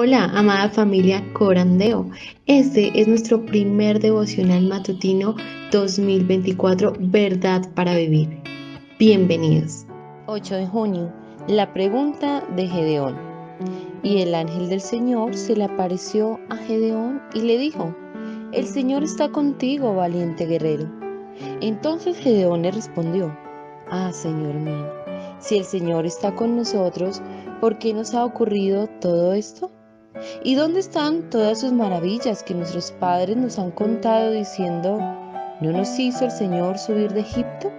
Hola, amada familia Corandeo. Este es nuestro primer devocional matutino 2024, Verdad para Vivir. Bienvenidos. 8 de junio, la pregunta de Gedeón. Y el ángel del Señor se le apareció a Gedeón y le dijo: El Señor está contigo, valiente guerrero. Entonces Gedeón le respondió: Señor mío, si el Señor está con nosotros, ¿por qué nos ha ocurrido todo esto? ¿Y dónde están todas sus maravillas que nuestros padres nos han contado diciendo: ¿No nos hizo el Señor subir de Egipto?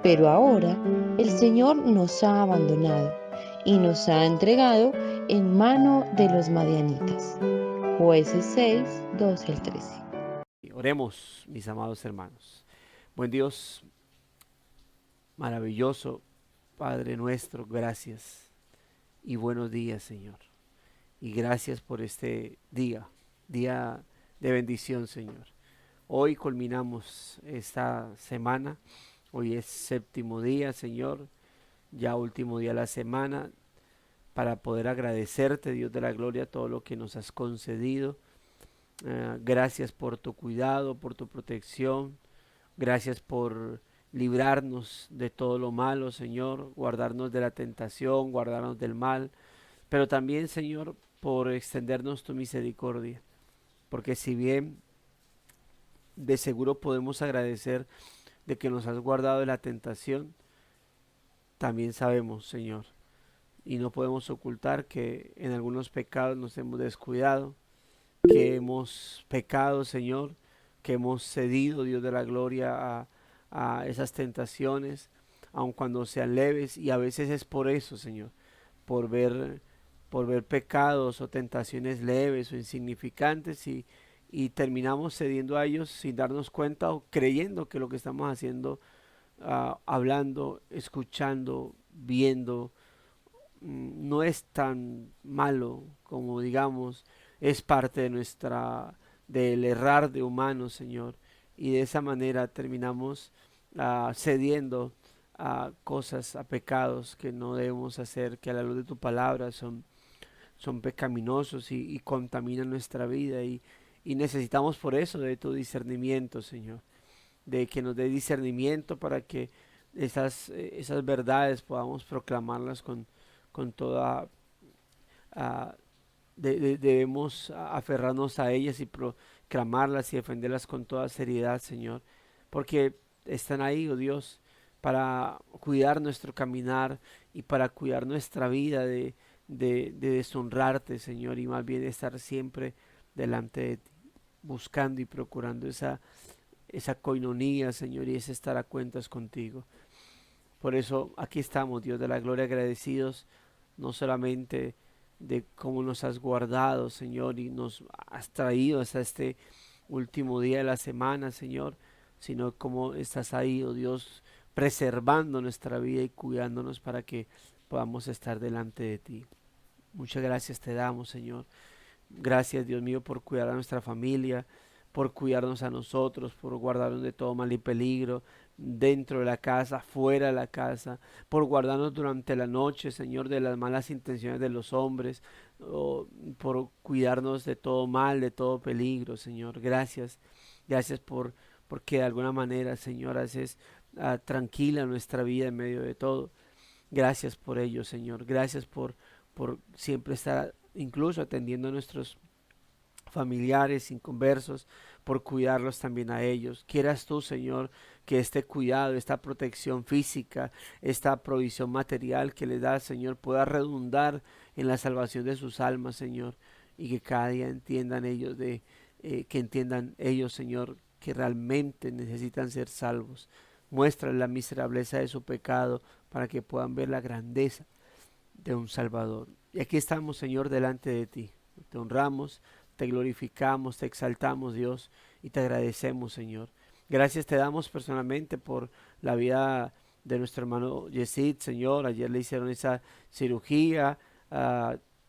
Pero ahora el Señor nos ha abandonado y nos ha entregado en mano de los madianitas. Jueces 6, 12 al 13. Oremos, mis amados hermanos. Buen Dios, maravilloso, Padre nuestro, gracias y buenos días, Señor. Y gracias por este día de bendición, Señor. Hoy culminamos esta semana, hoy es séptimo día, Señor, ya último día de la semana, para poder agradecerte, Dios de la gloria, todo lo que nos has concedido. Gracias por tu cuidado, por tu protección. Gracias por librarnos de todo lo malo, Señor, guardarnos de la tentación, guardarnos del mal, pero también, Señor, por extendernos tu misericordia, porque si bien de seguro podemos agradecer de que nos has guardado de la tentación, también sabemos, Señor, y no podemos ocultar que en algunos pecados nos hemos descuidado, que hemos pecado, Señor, que hemos cedido, Dios de la gloria, a esas tentaciones, aun cuando sean leves, y a veces es por eso, Señor, por ver, por ver pecados o tentaciones leves o insignificantes y terminamos cediendo a ellos sin darnos cuenta o creyendo que lo que estamos haciendo, hablando, escuchando, viendo, no es tan malo como digamos, es parte de del errar de humanos, Señor, y de esa manera terminamos cediendo a cosas, a pecados que no debemos hacer, que a la luz de tu palabra son pecaminosos y contaminan nuestra vida y necesitamos por eso de tu discernimiento, Señor, de que nos dé discernimiento para que esas verdades podamos proclamarlas con toda, ah, debemos aferrarnos a ellas y proclamarlas y defenderlas con toda seriedad, Señor, porque están ahí, oh Dios, para cuidar nuestro caminar y para cuidar nuestra vida de deshonrarte, Señor, y más bien estar siempre delante de ti, buscando y procurando esa coinonía, Señor, y ese estar a cuentas contigo. Por eso aquí estamos, Dios de la gloria, agradecidos no solamente de cómo nos has guardado, Señor, y nos has traído hasta este último día de la semana, Señor, sino cómo estás ahí, oh Dios, preservando nuestra vida y cuidándonos para que podamos estar delante de ti. Muchas gracias te damos, Señor. Gracias, Dios mío, por cuidar a nuestra familia, por cuidarnos a nosotros, por guardarnos de todo mal y peligro, dentro de la casa, fuera de la casa, por guardarnos durante la noche, Señor, de las malas intenciones de los hombres, por cuidarnos de todo mal, de todo peligro, Señor. Gracias, gracias porque de alguna manera, Señor, haces tranquila nuestra vida en medio de todo. Gracias por ello, Señor. Gracias por siempre estar incluso atendiendo a nuestros familiares, inconversos, por cuidarlos también a ellos. Quieras tú, Señor, que este cuidado, esta protección física, esta provisión material que le das, Señor, pueda redundar en la salvación de sus almas, Señor, y que cada día entiendan ellos que entiendan ellos, Señor, que realmente necesitan ser salvos. Muéstrales la miserableza de su pecado para que puedan ver la grandeza de un Salvador. Y aquí estamos, Señor, delante de ti. Te honramos, te glorificamos, te exaltamos, Dios, y te agradecemos, Señor. Gracias te damos personalmente por la vida de nuestro hermano Yesid, Señor. Ayer le hicieron esa cirugía.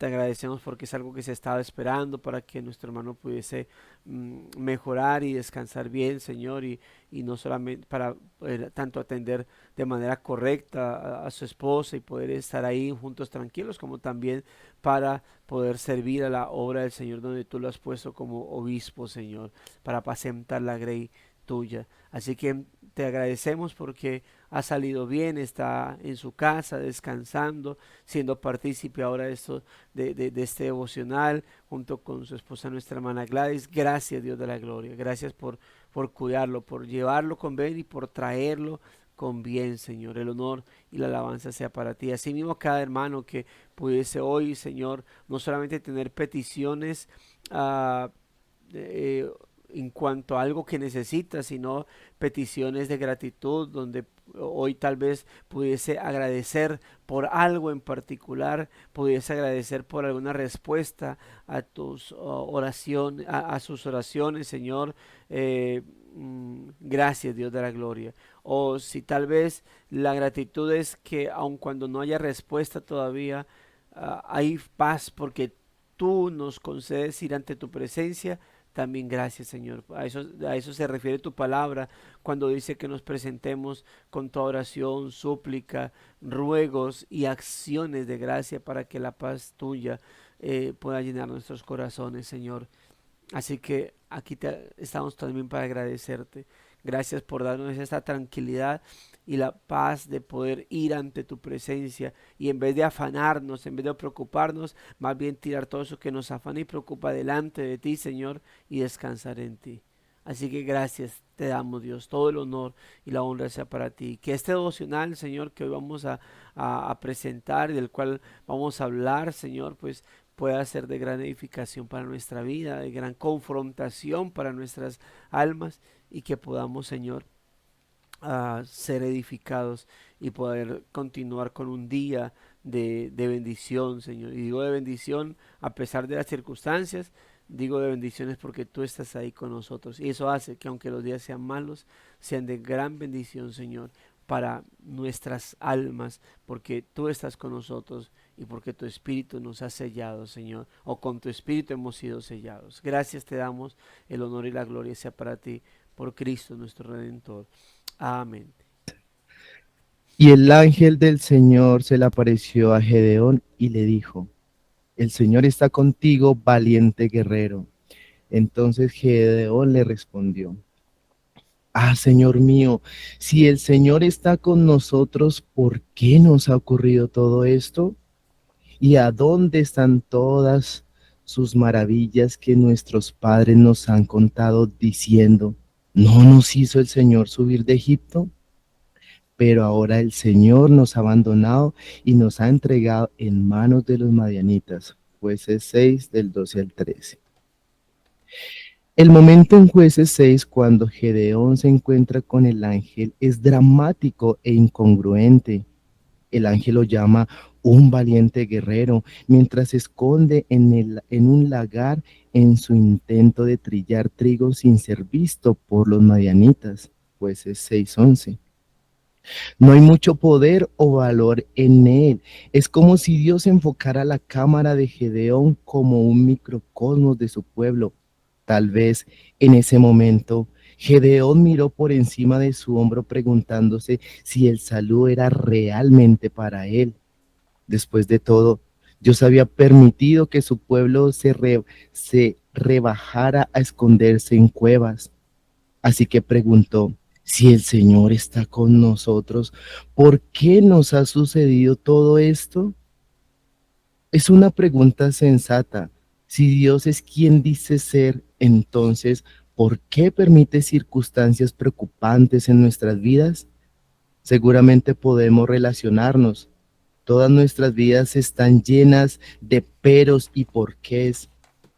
Te agradecemos porque es algo que se estaba esperando para que nuestro hermano pudiese mejorar y descansar bien, Señor, y no solamente para poder tanto atender de manera correcta a su esposa y poder estar ahí juntos tranquilos, como también para poder servir a la obra del Señor donde tú lo has puesto como obispo, Señor, para apacentar la grey tuya. Así que te agradecemos porque ha salido bien, está en su casa descansando, siendo partícipe ahora de esto, de este devocional junto con su esposa, nuestra hermana Gladys. Gracias, Dios de la gloria. Gracias por cuidarlo, por llevarlo con bien y por traerlo con bien, Señor. El honor y la alabanza sea para ti. Asimismo, cada hermano que pudiese hoy, Señor, no solamente tener peticiones uh, eh, en cuanto a algo que necesita, sino peticiones de gratitud, donde hoy tal vez pudiese agradecer por algo en particular, pudiese agradecer por alguna respuesta a tus oraciones, a sus oraciones, Señor. Gracias, Dios de la gloria. O si tal vez la gratitud es que aun cuando no haya respuesta todavía, hay paz porque tú nos concedes ir ante tu presencia. También gracias, Señor. A eso se refiere tu palabra cuando dice que nos presentemos con toda oración, súplica, ruegos y acciones de gracia para que la paz tuya pueda llenar nuestros corazones, Señor. Así que aquí estamos también para agradecerte. Gracias por darnos esta tranquilidad y la paz de poder ir ante tu presencia y en vez de afanarnos, en vez de preocuparnos, más bien tirar todo eso que nos afana y preocupa delante de ti, Señor, y descansar en ti. Así que gracias te damos, Dios, todo el honor y la honra sea para ti. Que este devocional, Señor, que hoy vamos a presentar y del cual vamos a hablar, Señor, pues pueda ser de gran edificación para nuestra vida, de gran confrontación para nuestras almas y que podamos, Señor, ser edificados y poder continuar con un día de bendición, Señor. Y digo de bendición a pesar de las circunstancias, digo de bendiciones porque tú estás ahí con nosotros. Y eso hace que aunque los días sean malos, sean de gran bendición, Señor, para nuestras almas, porque tú estás con nosotros y porque tu Espíritu nos ha sellado, Señor, o con tu Espíritu hemos sido sellados. Gracias te damos, el honor y la gloria sea para ti, por Cristo nuestro Redentor. Amén. Y el ángel del Señor se le apareció a Gedeón y le dijo: el Señor está contigo, valiente guerrero. Entonces Gedeón le respondió: ah, Señor mío, si el Señor está con nosotros, ¿por qué nos ha ocurrido todo esto? ¿Y a dónde están todas sus maravillas que nuestros padres nos han contado diciendo: ¿no nos hizo el Señor subir de Egipto? Pero ahora el Señor nos ha abandonado y nos ha entregado en manos de los madianitas. Jueces 6, del 12 al 13. El momento en Jueces 6, cuando Gedeón se encuentra con el ángel, es dramático e incongruente. El ángel lo llama un valiente guerrero, mientras se esconde en un lagar en su intento de trillar trigo sin ser visto por los madianitas. Jueces 6:11. No hay mucho poder o valor en él. Es como si Dios enfocara la cámara de Gedeón como un microcosmos de su pueblo. Tal vez en ese momento Gedeón miró por encima de su hombro preguntándose si el saludo era realmente para él. Después de todo, Dios había permitido que su pueblo se rebajara a esconderse en cuevas. Así que preguntó: si el Señor está con nosotros, ¿por qué nos ha sucedido todo esto? Es una pregunta sensata. Si Dios es quien dice ser, entonces, ¿por qué permite circunstancias preocupantes en nuestras vidas? Seguramente podemos relacionarnos. Todas nuestras vidas están llenas de peros y porqués.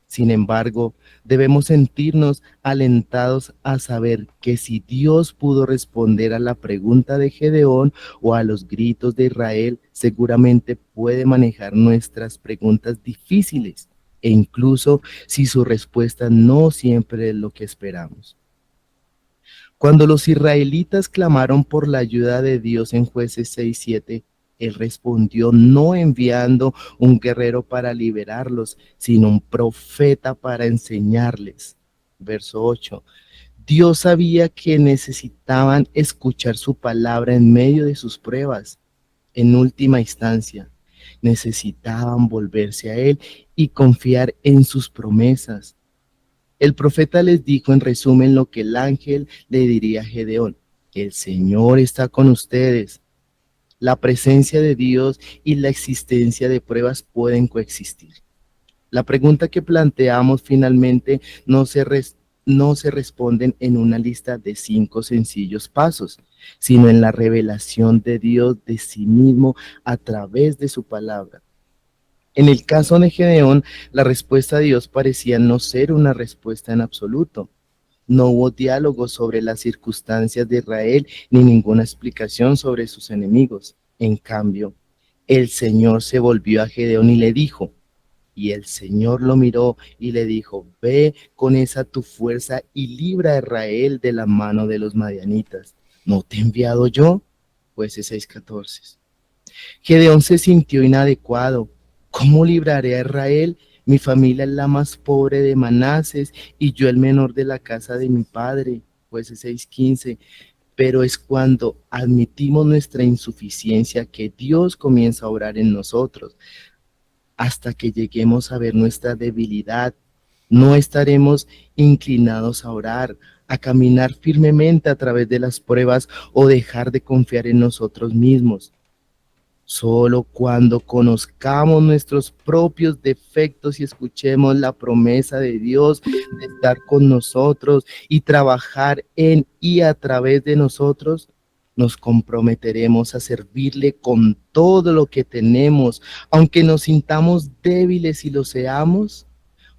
Sin embargo, debemos sentirnos alentados a saber que si Dios pudo responder a la pregunta de Gedeón o a los gritos de Israel, seguramente puede manejar nuestras preguntas difíciles, e incluso si su respuesta no siempre es lo que esperamos. Cuando los israelitas clamaron por la ayuda de Dios en Jueces 6:7, Él respondió, no enviando un guerrero para liberarlos, sino un profeta para enseñarles. Verso 8. Dios sabía que necesitaban escuchar su palabra en medio de sus pruebas. En última instancia, necesitaban volverse a Él y confiar en sus promesas. El profeta les dijo en resumen lo que el ángel le diría a Gedeón. El Señor está con ustedes. La presencia de Dios y la existencia de pruebas pueden coexistir. La pregunta que planteamos finalmente no se responden en una lista de 5 sencillos pasos, sino en la revelación de Dios de sí mismo a través de su palabra. En el caso de Gedeón, la respuesta de Dios parecía no ser una respuesta en absoluto. No hubo diálogo sobre las circunstancias de Israel ni ninguna explicación sobre sus enemigos. En cambio, el Señor se volvió a Gedeón y le dijo, y el Señor lo miró y le dijo, ve con esa tu fuerza y libra a Israel de la mano de los madianitas. ¿No te he enviado yo? Jueces 6:14. Gedeón se sintió inadecuado. ¿Cómo libraré a Israel? Mi familia es la más pobre de Manases y yo el menor de la casa de mi padre. Jueces 6:15. Pero es cuando admitimos nuestra insuficiencia que Dios comienza a obrar en nosotros. Hasta que lleguemos a ver nuestra debilidad, no estaremos inclinados a orar, a caminar firmemente a través de las pruebas o dejar de confiar en nosotros mismos. Solo cuando conozcamos nuestros propios defectos y escuchemos la promesa de Dios de estar con nosotros y trabajar en y a través de nosotros, nos comprometeremos a servirle con todo lo que tenemos, aunque nos sintamos débiles y lo seamos,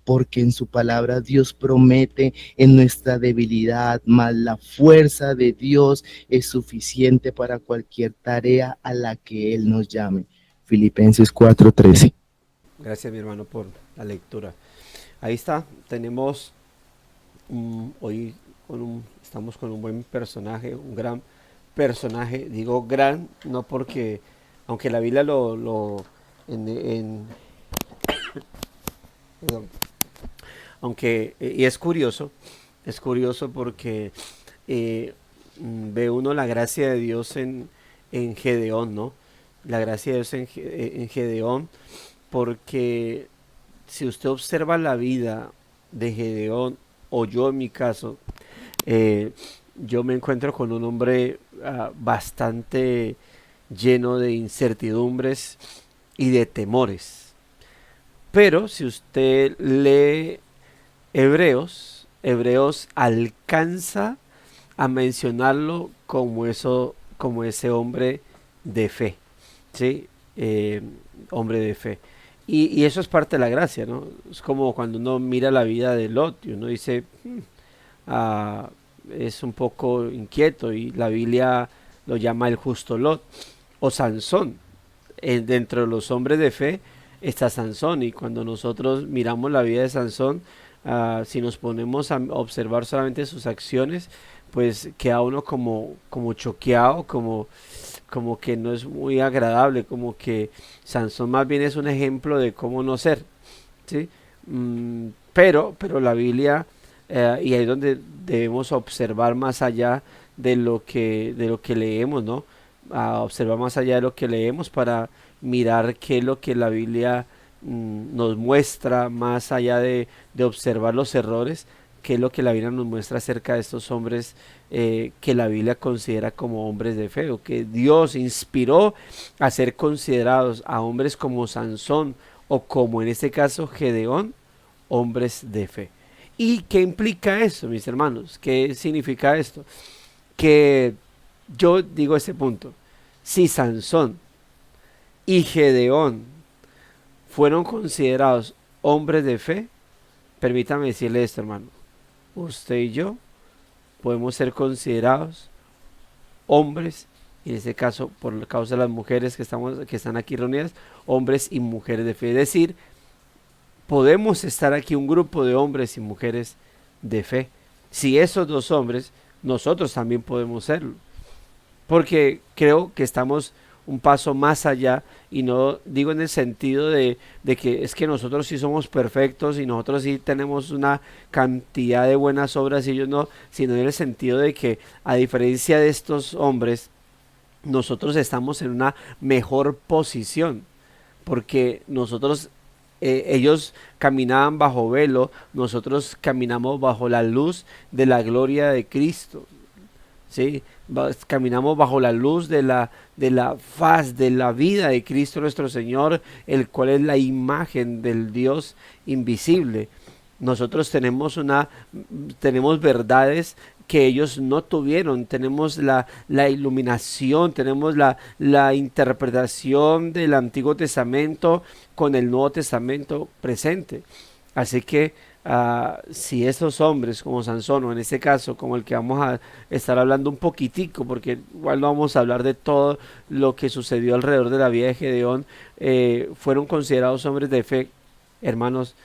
porque en su palabra Dios promete en nuestra debilidad, mas la fuerza de Dios es suficiente para cualquier tarea a la que Él nos llame. Filipenses 4:13. Gracias, mi hermano, por la lectura. Ahí está, tenemos hoy estamos con un buen personaje, un gran personaje. Digo gran, no porque, aunque la Biblia perdón, aunque, y es curioso porque ve uno la gracia de Dios en Gedeón, ¿no? La gracia de Dios en Gedeón, porque si usted observa la vida de Gedeón, o yo en mi caso, yo me encuentro con un hombre bastante lleno de incertidumbres y de temores. Pero si usted lee Hebreos alcanza a mencionarlo como ese hombre de fe, ¿sí? Hombre de fe. Y eso es parte de la gracia, ¿no? Es como cuando uno mira la vida de Lot y uno dice, es un poco inquieto, y la Biblia lo llama el justo Lot. O Sansón, dentro de los hombres de fe está Sansón, y cuando nosotros miramos la vida de Sansón, si nos ponemos a observar solamente sus acciones, pues queda uno como choqueado, como que no es muy agradable, como que Sansón más bien es un ejemplo de cómo no ser, ¿sí? Pero la Biblia, y ahí es donde debemos observar más allá de lo que leemos, ¿no? Observar más allá de lo que leemos para mirar qué es lo que la Biblia nos muestra, más allá de observar los errores, qué es lo que la Biblia nos muestra acerca de estos hombres que la Biblia considera como hombres de fe, o que Dios inspiró a ser considerados, a hombres como Sansón o como en este caso Gedeón, hombres de fe. ¿Y qué implica eso, mis hermanos? ¿Qué significa esto? Que yo digo ese punto: si Sansón y Gedeón fueron considerados hombres de fe, permítame decirle esto, hermano: usted y yo podemos ser considerados hombres, y en este caso, por causa de las mujeres que están aquí reunidas, hombres y mujeres de fe. Es decir, podemos estar aquí un grupo de hombres y mujeres de fe. Si esos dos hombres, nosotros también podemos serlo, porque creo que estamos un paso más allá, y no digo en el sentido de que es que nosotros sí somos perfectos y nosotros sí tenemos una cantidad de buenas obras y ellos no, sino en el sentido de que a diferencia de estos hombres, nosotros estamos en una mejor posición, porque nosotros, ellos caminaban bajo velo, nosotros caminamos bajo la luz de la gloria de Cristo. ¿Sí? Caminamos bajo la luz de la faz, de la vida de Cristo nuestro Señor, el cual es la imagen del Dios invisible. Nosotros tenemos verdades que ellos no tuvieron, tenemos la iluminación, tenemos la interpretación del Antiguo Testamento con el Nuevo Testamento presente. Así que si estos hombres como Sansón, o en este caso como el que vamos a estar hablando un poquitico, porque igual no vamos a hablar de todo lo que sucedió alrededor de la vida de Gedeón, fueron considerados hombres de fe, hermanos,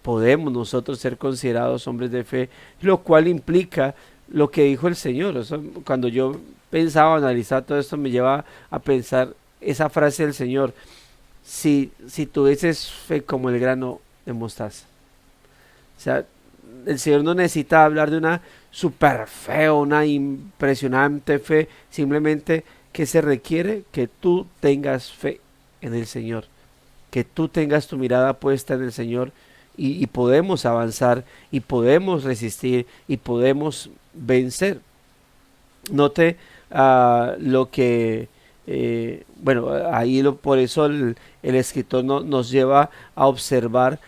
podemos nosotros ser considerados hombres de fe, lo cual implica lo que dijo el Señor. O sea, cuando yo pensaba, analizar todo esto, me lleva a pensar esa frase del Señor: si tuvieses fe como el grano de mostaza. O sea, el Señor no necesita hablar de una super fe o una impresionante fe, simplemente que se requiere que tú tengas fe en el Señor, que tú tengas tu mirada puesta en el Señor, y podemos avanzar y podemos resistir y podemos vencer. Note lo que, bueno, ahí por eso el escritor nos lleva a observar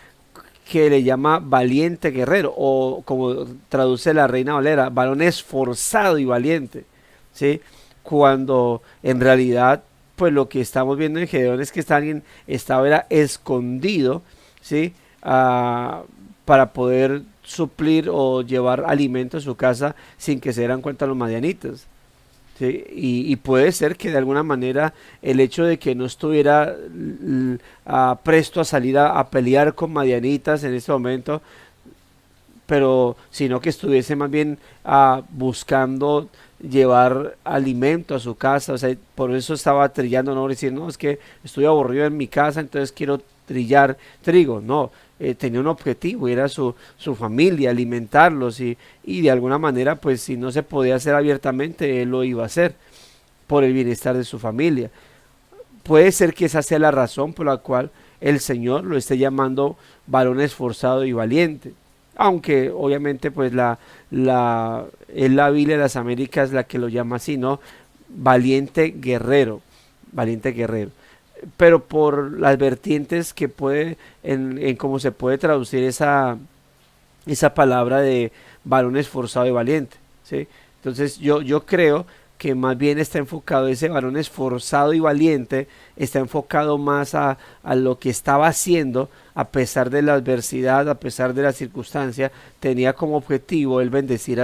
que le llama valiente guerrero, o como traduce la Reina Valera, varón esforzado y valiente, ¿sí? Cuando en realidad, pues lo que estamos viendo en Gedeón es que alguien estaba escondido, ¿sí? Para poder suplir o llevar alimento a su casa sin que se dieran cuenta los madianitas. ¿Sí? Y puede ser que de alguna manera el hecho de que no estuviera presto a salir a pelear con madianitas en este momento, pero sino que estuviese más bien buscando llevar alimento a su casa. O sea, por eso estaba trillando, no decir, no, es que estoy aburrido en mi casa, entonces quiero trillar trigo. No, tenía un objetivo, y era su familia, alimentarlos, y de alguna manera, pues si no se podía hacer abiertamente, él lo iba a hacer por el bienestar de su familia. Puede ser que esa sea la razón por la cual el Señor lo esté llamando varón esforzado y valiente, aunque obviamente pues es la Biblia de las Américas la que lo llama así, ¿no? Valiente guerrero, valiente guerrero. Pero por las vertientes que puede, en cómo se puede traducir esa palabra de varón esforzado y valiente, ¿sí? Entonces yo creo que más bien está enfocado, ese varón esforzado y valiente está enfocado más a lo que estaba haciendo a pesar de la adversidad, a pesar de la circunstancia. Tenía como objetivo el bendecir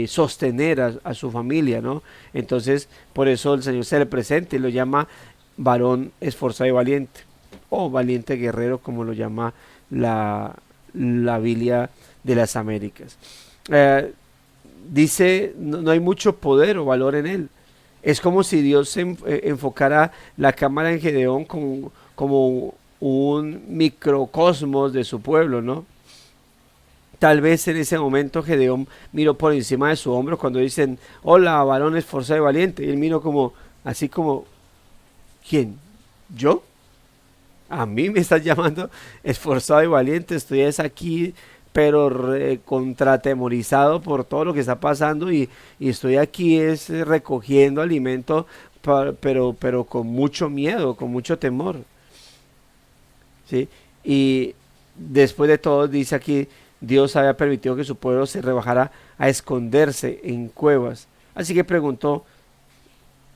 sostener a su familia, ¿no? Entonces por eso el Señor se le presenta y lo llama varón esforzado y valiente, o valiente guerrero, como lo llama la Biblia de las Américas. Dice, no hay mucho poder o valor en él. Es como si Dios enfocara la cámara en Gedeón como un microcosmos de su pueblo, ¿no? Tal vez en ese momento Gedeón miró por encima de su hombro cuando dicen, hola, varón esforzado y valiente, y él miró así como, ¿quién? ¿Yo? A mí me estás llamando esforzado y valiente, estoy aquí pero contratemorizado por todo lo que está pasando, y estoy aquí recogiendo alimento, pero con mucho miedo, con mucho temor, ¿sí? Y después de todo dice aquí, Dios había permitido que su pueblo se rebajara a esconderse en cuevas. Así que preguntó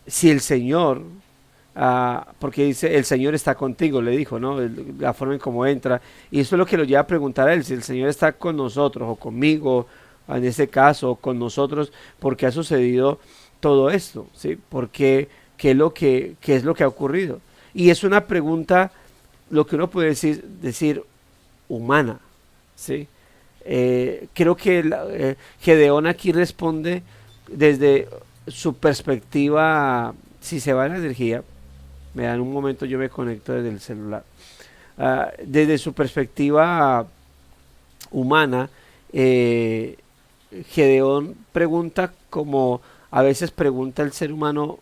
si el Señor, porque dice, el Señor está contigo, le dijo, ¿no? La forma en cómo entra, y eso es lo que lo lleva a preguntar a él, si el Señor está con nosotros, o conmigo, en este caso, o con nosotros, porque ha sucedido todo esto, ¿sí? Porque, ¿qué es lo que ha ocurrido? Y es una pregunta, lo que uno puede decir humana, ¿sí? Creo que Gedeón aquí responde desde su perspectiva si se va la energía, me dan un momento, yo me conecto desde el celular. Desde su perspectiva humana, Gedeón pregunta como a veces pregunta el ser humano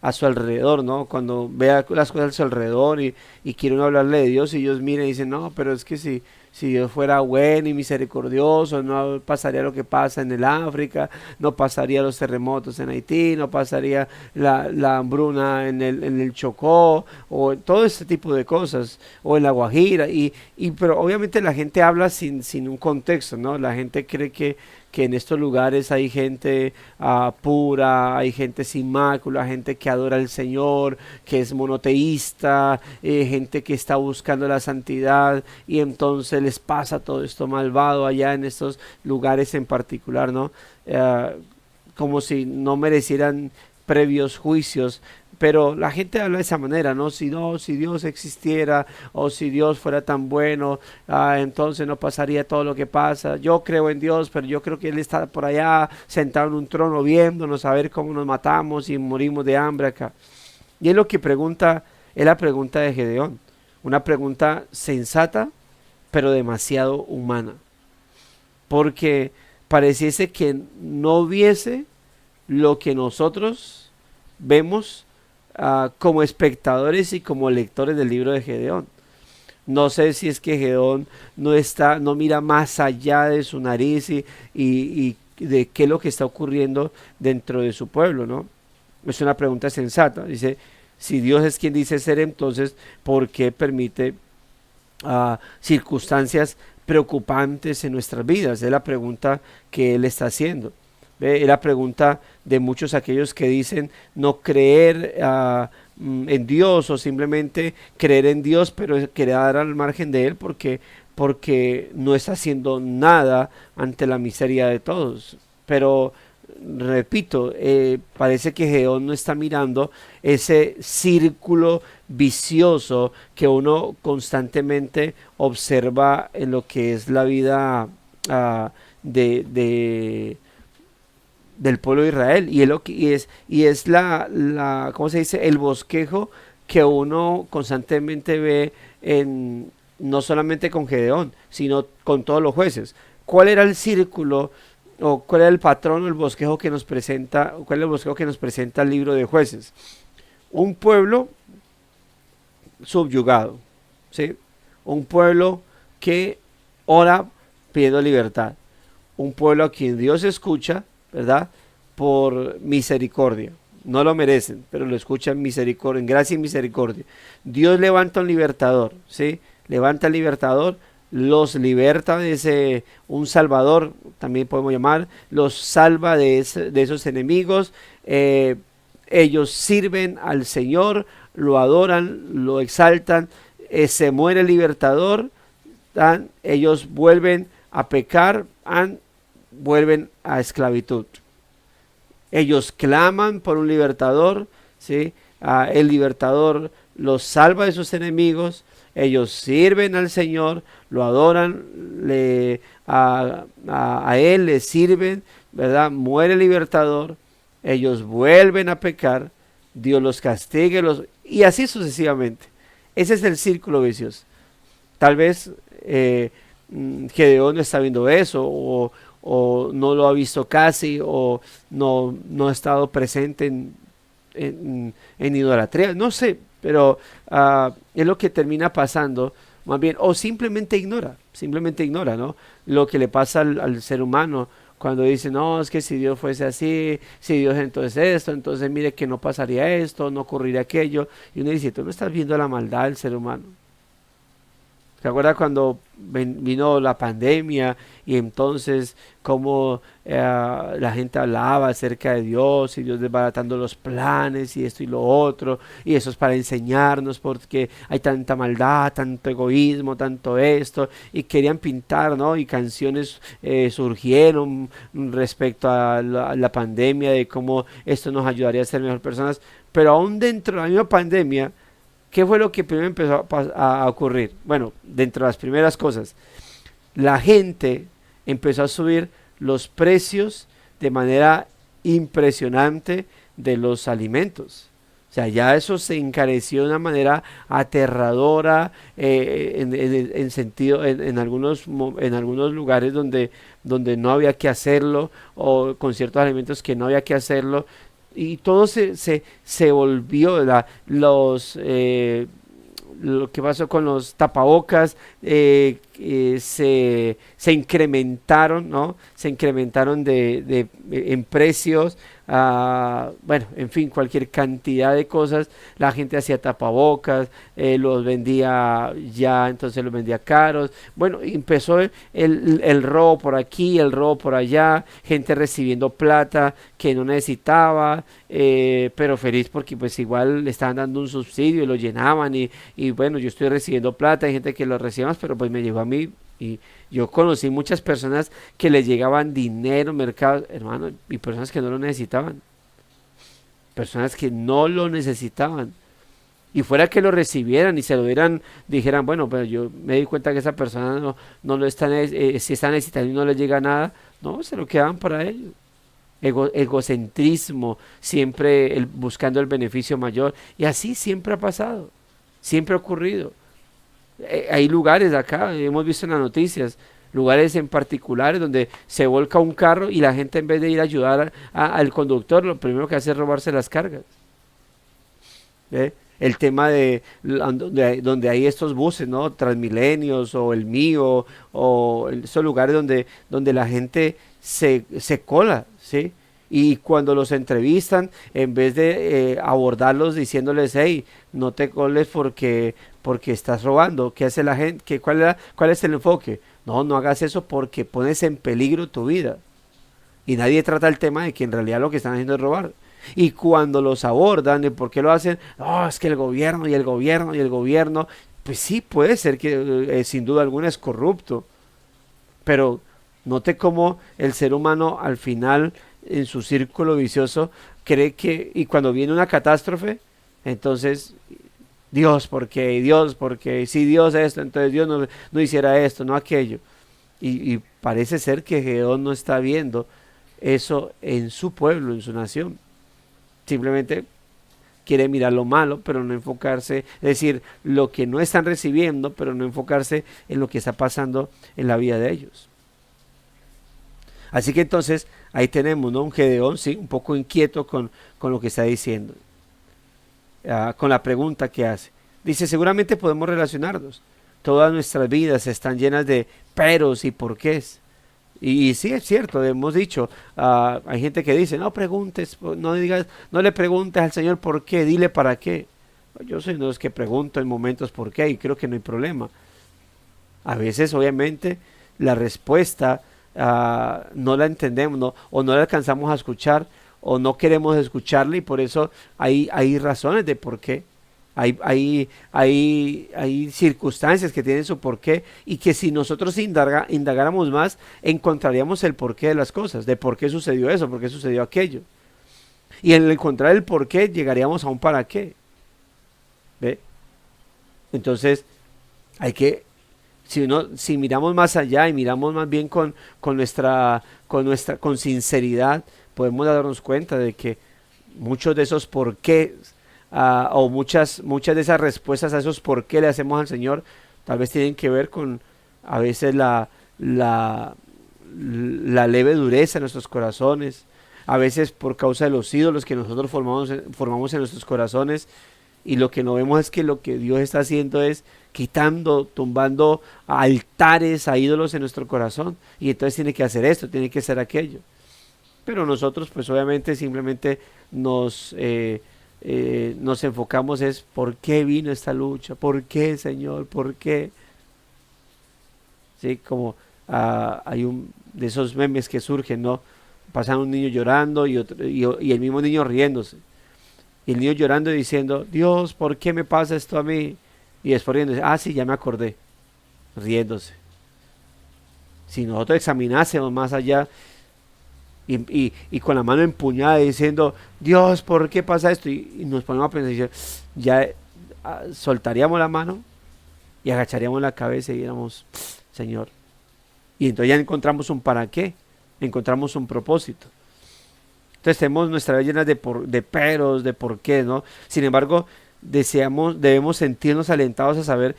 a su alrededor, ¿no? Cuando vea las cosas a su alrededor y quiere uno hablarle de Dios y ellos miran y dicen, no, pero es que si Dios fuera bueno y misericordioso, no pasaría lo que pasa en el África, no pasaría los terremotos en Haití, no pasaría la hambruna en el Chocó, o todo este tipo de cosas, o en la Guajira, pero obviamente la gente habla sin un contexto, ¿no? La gente cree que en estos lugares hay gente pura, hay gente sin mácula, gente que adora al Señor, que es monoteísta, gente que está buscando la santidad y entonces les pasa todo esto malvado allá en estos lugares en particular, ¿no? Como si no merecieran previos juicios. Pero la gente habla de esa manera, ¿no? Si Dios existiera o si Dios fuera tan bueno, entonces no pasaría todo lo que pasa. Yo creo en Dios, pero yo creo que Él está por allá sentado en un trono viéndonos a ver cómo nos matamos y morimos de hambre acá. Y es lo que pregunta, es la pregunta de Gedeón. Una pregunta sensata, pero demasiado humana. Porque pareciese que no viese lo que nosotros vemos como espectadores y como lectores del libro de Gedeón. No sé si es que Gedeón no mira más allá de su nariz y de qué es lo que está ocurriendo dentro de su pueblo, ¿no? Es una pregunta sensata. Dice, si Dios es quien dice ser, entonces, ¿por qué permite circunstancias preocupantes en nuestras vidas? Es la pregunta que él está haciendo. Es la pregunta de muchos aquellos que dicen no creer en Dios o simplemente creer en Dios pero quedar al margen de él porque no está haciendo nada ante la miseria de todos. Pero repito, parece que Gedeón no está mirando ese círculo vicioso que uno constantemente observa en lo que es la vida del pueblo de Israel y es ¿cómo se dice? El bosquejo que uno constantemente ve no solamente con Gedeón, sino con todos los jueces. ¿Cuál era el círculo o cuál era el patrón o el bosquejo que nos presenta, cuál es el bosquejo que nos presenta el libro de Jueces? Un pueblo subyugado, ¿sí? Un pueblo que ora pidiendo libertad, un pueblo a quien Dios escucha, ¿verdad? Por misericordia. No lo merecen, pero lo escuchan misericordia, en gracia y misericordia. Dios levanta un libertador, ¿sí? Levanta al libertador, los liberta de un salvador, también podemos llamar, los salva de esos enemigos. Ellos sirven al Señor, lo adoran, lo exaltan, se muere el libertador, ellos vuelven a pecar, vuelven a esclavitud. Ellos claman por un libertador, ¿sí? El libertador los salva de sus enemigos, ellos sirven al Señor, lo adoran, a Él le sirven, ¿verdad? Muere el libertador, ellos vuelven a pecar, Dios los castiga y así sucesivamente. Ese es el círculo vicioso. Tal vez Gedeón no está viendo eso o no lo ha visto casi o no ha estado presente en idolatría, no sé, pero es lo que termina pasando más bien, o simplemente ignora, ¿no? Lo que le pasa al ser humano cuando dice, no, es que si Dios fuese así, si Dios entonces esto, entonces mire que no pasaría esto, no ocurriría aquello, y uno dice, tú no estás viendo la maldad del ser humano. ¿Se acuerda cuando vino la pandemia y entonces cómo la gente hablaba acerca de Dios y Dios desbaratando los planes y esto y lo otro, y eso es para enseñarnos porque hay tanta maldad, tanto egoísmo, tanto esto, y querían pintar, ¿no? Y canciones surgieron respecto a la pandemia, de cómo esto nos ayudaría a ser mejores personas, pero aún dentro de la misma pandemia, ¿qué fue lo que primero empezó a ocurrir? Bueno, dentro de las primeras cosas, la gente empezó a subir los precios de manera impresionante de los alimentos. O sea, ya eso se encareció de una manera aterradora, en sentido, en algunos lugares donde no había que hacerlo, o con ciertos alimentos que no había que hacerlo, y todo se volvió, lo que pasó con los tapabocas, se incrementaron, ¿no? Se incrementaron en precios, bueno, en fin, cualquier cantidad de cosas. La gente hacía tapabocas, los vendía ya, entonces los vendía caros. Bueno, empezó el robo por aquí, el robo por allá, gente recibiendo plata que no necesitaba, pero feliz porque pues igual le estaban dando un subsidio y lo llenaban, y bueno, yo estoy recibiendo plata, hay gente que lo recibe más, pero pues me llegó a mí. Y yo conocí muchas personas que le llegaban dinero, mercado, hermano, y personas que no lo necesitaban. Personas que no lo necesitaban. Y fuera que lo recibieran y se lo dieran, dijeran, bueno, pero yo me di cuenta que esa persona no lo está, si está necesitando y no le llega nada, no, se lo quedaban para ellos. Egocentrismo, siempre buscando el beneficio mayor. Y así siempre ha pasado, siempre ha ocurrido. Hay lugares acá, hemos visto en las noticias, lugares en particulares donde se volca un carro y la gente, en vez de ir a ayudar al conductor, lo primero que hace es robarse las cargas. ¿Ve? El tema de donde hay estos buses, ¿no? Transmilenios o el mío, o esos lugares donde la gente se cola, ¿sí? Y cuando los entrevistan, en vez de abordarlos diciéndoles, hey, no te coles porque estás robando, ¿qué hace la gente? ¿Cuál es el enfoque? No hagas eso porque pones en peligro tu vida. Y nadie trata el tema de que en realidad lo que están haciendo es robar. Y cuando los abordan de por qué lo hacen, es que el gobierno y el gobierno y el gobierno, pues sí, puede ser que sin duda alguna es corrupto, pero note cómo el ser humano al final, en su círculo vicioso, cree que, y cuando viene una catástrofe, entonces Dios, porque si Dios esto, entonces Dios no hiciera esto, no aquello. Y parece ser que Gedeón no está viendo eso en su pueblo, en su nación. Simplemente quiere mirar lo malo, pero no enfocarse, es decir, lo que no están recibiendo, pero no enfocarse en lo que está pasando en la vida de ellos. Así que entonces ahí tenemos, ¿no? Un Gedeón, sí, un poco inquieto con lo que está diciendo, con la pregunta que hace. Dice, seguramente podemos relacionarnos. Todas nuestras vidas están llenas de peros y porqués. Y sí, es cierto, hemos dicho, hay gente que dice, no preguntes, no le preguntes al Señor por qué, dile para qué. Yo soy uno de los que pregunto en momentos por qué, y creo que no hay problema. A veces, obviamente, la respuesta no la entendemos, o no la alcanzamos a escuchar, o no queremos escucharla, y por eso hay razones de por qué. Hay circunstancias que tienen su porqué, y que si nosotros indagáramos más, encontraríamos el porqué de las cosas, de por qué sucedió eso, por qué sucedió aquello. Y en encontrar el porqué llegaríamos a un para qué. ¿Ve? Entonces, si miramos más allá y miramos más bien con sinceridad, podemos darnos cuenta de que muchos de esos porqués, o muchas de esas respuestas a esos por qué le hacemos al Señor, tal vez tienen que ver con a veces la leve dureza en nuestros corazones, a veces por causa de los ídolos que nosotros formamos en nuestros corazones, y lo que no vemos es que lo que Dios está haciendo es tumbando altares a ídolos en nuestro corazón, y entonces tiene que hacer esto, tiene que hacer aquello. Pero nosotros pues obviamente simplemente nos enfocamos es ¿por qué vino esta lucha? ¿Por qué, Señor? ¿Por qué? Sí, como hay de esos memes que surgen, ¿no? Pasan un niño llorando y el mismo niño riéndose. Y el niño llorando y diciendo, Dios, ¿por qué me pasa esto a mí? Y después riéndose, sí, ya me acordé, riéndose. Si nosotros examinásemos más allá, y con la mano empuñada diciendo, Dios, ¿por qué pasa esto? Y nos ponemos a pensar, ya soltaríamos la mano y agacharíamos la cabeza y diríamos, Señor. Y entonces ya encontramos un para qué, encontramos un propósito. Entonces tenemos nuestra vida llena de peros, de por qué, ¿no? Sin embargo, debemos sentirnos alentados a saber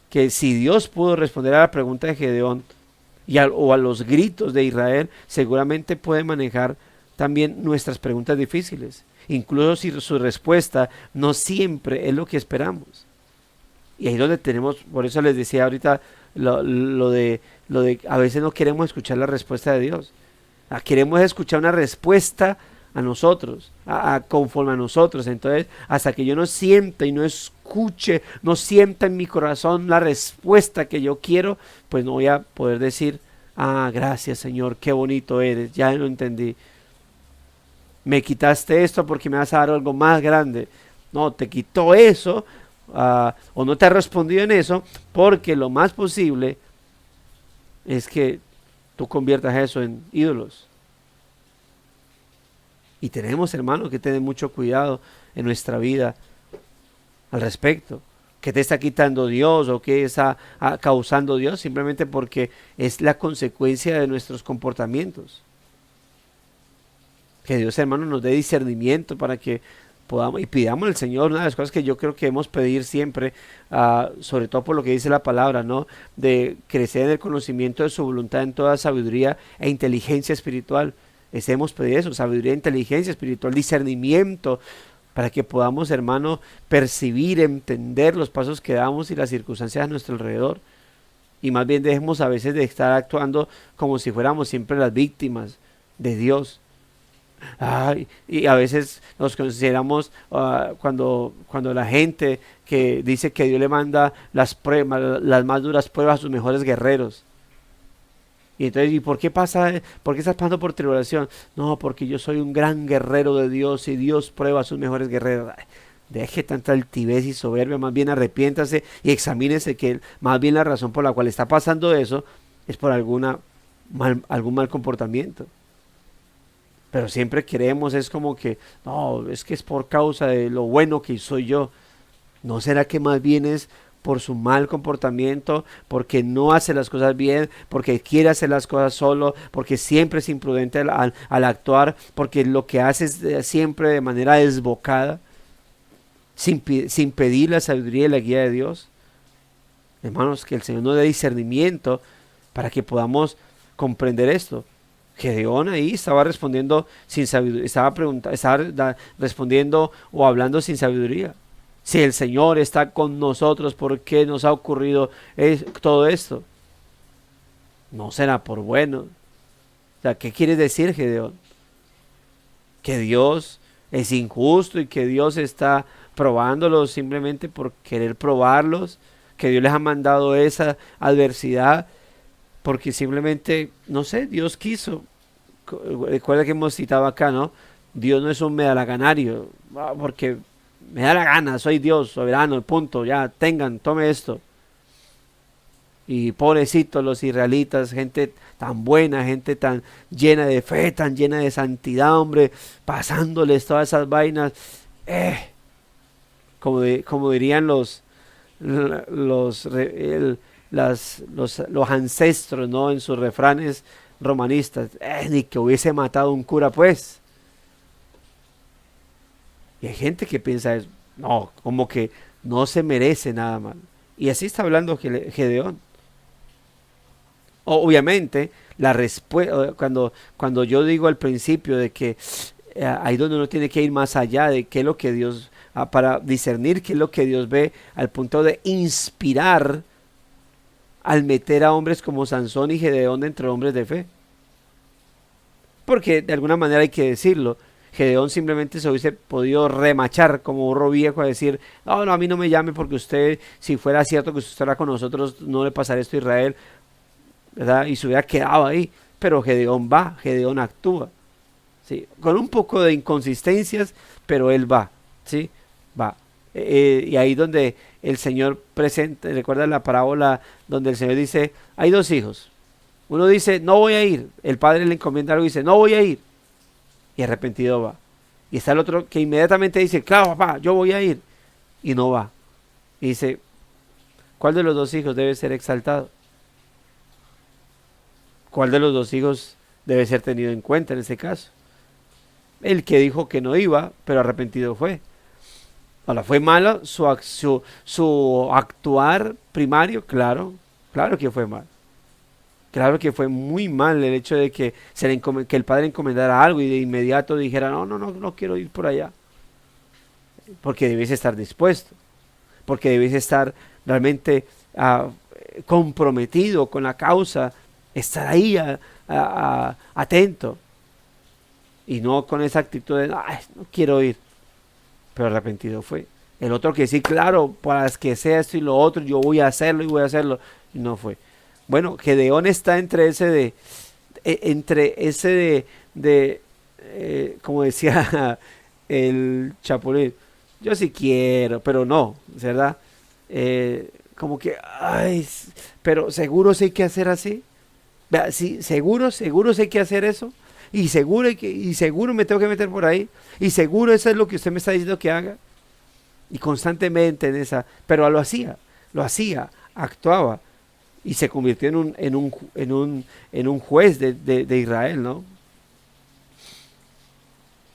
que si Dios pudo responder a la pregunta de Gedeón o a los gritos de Israel, seguramente puede manejar también nuestras preguntas difíciles, incluso si su respuesta no siempre es lo que esperamos. Y ahí es donde tenemos, por eso les decía ahorita lo de a veces no queremos escuchar la respuesta de Dios. Queremos escuchar una respuesta a nosotros, conforme a nosotros. Entonces, hasta que yo no sienta y no escuche, no sienta en mi corazón la respuesta que yo quiero, pues no voy a poder decir, gracias Señor, qué bonito eres, ya lo entendí. Me quitaste esto porque me vas a dar algo más grande. No, te quitó eso, o no te ha respondido en eso, porque lo más posible es que tú conviertas eso en ídolos. Y tenemos, hermanos, que tener mucho cuidado en nuestra vida al respecto. ¿Qué te está quitando Dios o qué está causando Dios? Simplemente porque es la consecuencia de nuestros comportamientos. Que Dios, hermano, nos dé discernimiento para que podamos, y pidamos al Señor, una de las cosas que yo creo que debemos pedir siempre, sobre todo por lo que dice la palabra, ¿no? De crecer en el conocimiento de su voluntad en toda sabiduría e inteligencia espiritual. Debemos pedir eso, sabiduría, inteligencia espiritual, discernimiento, para que podamos, hermano, percibir, entender los pasos que damos y las circunstancias a nuestro alrededor. Y más bien dejemos a veces de estar actuando como si fuéramos siempre las víctimas de Dios. Y a veces nos consideramos cuando la gente que dice que Dios le manda las más duras pruebas a sus mejores guerreros. Y entonces, ¿por qué estás pasando por tribulación? No, porque yo soy un gran guerrero de Dios y Dios prueba a sus mejores guerreros. Deje tanta altivez y soberbia, más bien arrepiéntase y examínese que más bien la razón por la cual está pasando eso es por algún mal comportamiento. Pero siempre queremos, es como que, no, es que es por causa de lo bueno que soy yo. ¿No será que más bien es por su mal comportamiento, porque no hace las cosas bien, porque quiere hacer las cosas solo, porque siempre es imprudente al actuar, porque lo que hace es siempre de manera desbocada, sin pedir la sabiduría y la guía de Dios? Hermanos, que el Señor nos dé discernimiento para que podamos comprender esto. Gedeón ahí estaba respondiendo sin sabiduría, estaba respondiendo o hablando sin sabiduría. Si el Señor está con nosotros, ¿por qué nos ha ocurrido todo esto? No será por bueno. O sea, ¿qué quiere decir, Gedeón? Que Dios es injusto y que Dios está probándolos simplemente por querer probarlos, que Dios les ha mandado esa adversidad porque simplemente, no sé, Dios quiso. Recuerda que hemos citado acá, ¿no? Dios no es un medalaganario, porque me da la gana, soy Dios, soberano, punto, ya, tome esto. Y pobrecitos los israelitas, gente tan buena, gente tan llena de fe, tan llena de santidad, hombre, pasándoles todas esas vainas, como dirían los ancestros, ¿no? En sus refranes romanistas, ni que hubiese matado un cura, pues. Y hay gente que piensa eso, no, como que no se merece nada mal. Y así está hablando Gedeón. Obviamente, la respuesta, cuando yo digo al principio de que ahí donde uno tiene que ir más allá de qué es lo que Dios, para discernir qué es lo que Dios ve, al punto de inspirar al meter a hombres como Sansón y Gedeón dentro de hombres de fe. Porque de alguna manera hay que decirlo, Gedeón simplemente se hubiese podido remachar como burro viejo a decir, no, a mí no me llame porque usted, si fuera cierto que usted estará con nosotros, no le pasará esto a Israel, ¿verdad? Y se hubiera quedado ahí. Pero Gedeón va, Gedeón actúa, ¿sí? Con un poco de inconsistencias, pero él va, ¿sí? Va. Y ahí donde el Señor presenta, recuerda la parábola donde el Señor dice, hay dos hijos. Uno dice, no voy a ir. El padre le encomienda algo y dice, no voy a ir. Y arrepentido va. Y está el otro que inmediatamente dice, claro, papá, yo voy a ir. Y no va. Y dice, ¿cuál de los dos hijos debe ser exaltado? ¿Cuál de los dos hijos debe ser tenido en cuenta en este caso? el que dijo que no iba, pero arrepentido fue. Ahora, ¿fue malo su actuar primario? Claro, claro que fue mal. Claro que fue muy mal el hecho de que, que el padre encomendara algo y de inmediato dijera, no quiero ir por allá. Porque debes estar dispuesto, porque debes estar realmente comprometido con la causa, estar ahí atento. Y no con esa actitud de, no quiero ir, pero arrepentido fue. El otro que sí, claro, para que sea esto y lo otro, yo voy a hacerlo y voy a hacerlo, y no fue. Bueno, Gedeón está entre ese como decía el Chapulín, yo sí quiero, pero no, ¿verdad? Como que, pero seguro sí hay que hacer así. Vea, sí, seguro sí hay que hacer eso. Y seguro me tengo que meter por ahí. Y seguro eso es lo que usted me está diciendo que haga. Y constantemente en esa, pero lo hacía, actuaba. Y se convirtió en un juez de Israel, ¿no?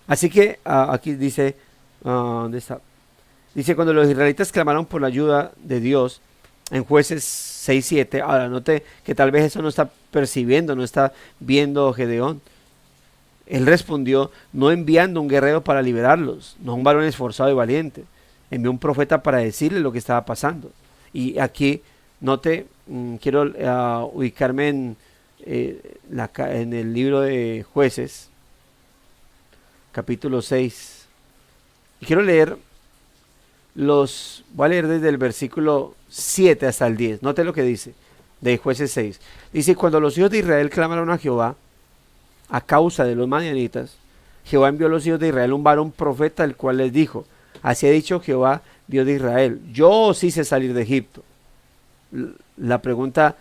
Así que aquí dice, ¿dónde está? Dice, cuando los israelitas clamaron por la ayuda de Dios, en Jueces 6:7, ahora note que tal vez eso no está percibiendo, no está viendo Gedeón. Él respondió, no enviando un guerrero para liberarlos, no un varón esforzado y valiente. Envió un profeta para decirle lo que estaba pasando. Y aquí, note, quiero ubicarme en el libro de Jueces, capítulo 6. Y quiero leer voy a leer desde el versículo 7 hasta el 10. Note lo que dice, de Jueces 6. Dice, cuando los hijos de Israel clamaron a Jehová, a causa de los madianitas, Jehová envió a los hijos de Israel un varón profeta, el cual les dijo, así ha dicho Jehová, Dios de Israel, yo os hice salir de Egipto. La pregunta,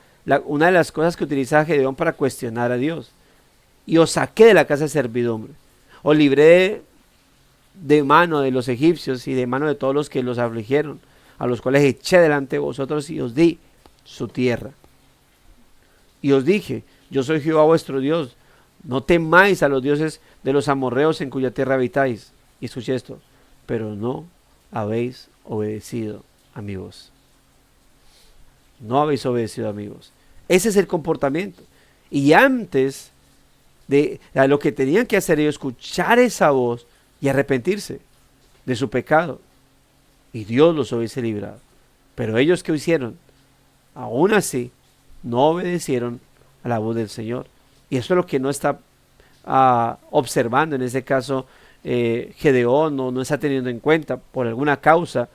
una de las cosas que utiliza Gedeón para cuestionar a Dios, y os saqué de la casa de servidumbre, os libré de mano de los egipcios y de mano de todos los que los afligieron, a los cuales eché delante de vosotros y os di su tierra. Y os dije, yo soy Jehová vuestro Dios, no temáis a los dioses de los amorreos en cuya tierra habitáis. Y escuché esto, pero no habéis obedecido a mi voz. No habéis obedecido a mi voz. Ese es el comportamiento. Y antes de lo que tenían que hacer ellos, escuchar esa voz y arrepentirse de su pecado. Y Dios los hubiese librado. Pero ellos, ¿qué hicieron? Aún así, no obedecieron a la voz del Señor. Y eso es lo que no está observando en ese caso Gedeón, no está teniendo en cuenta por alguna causa,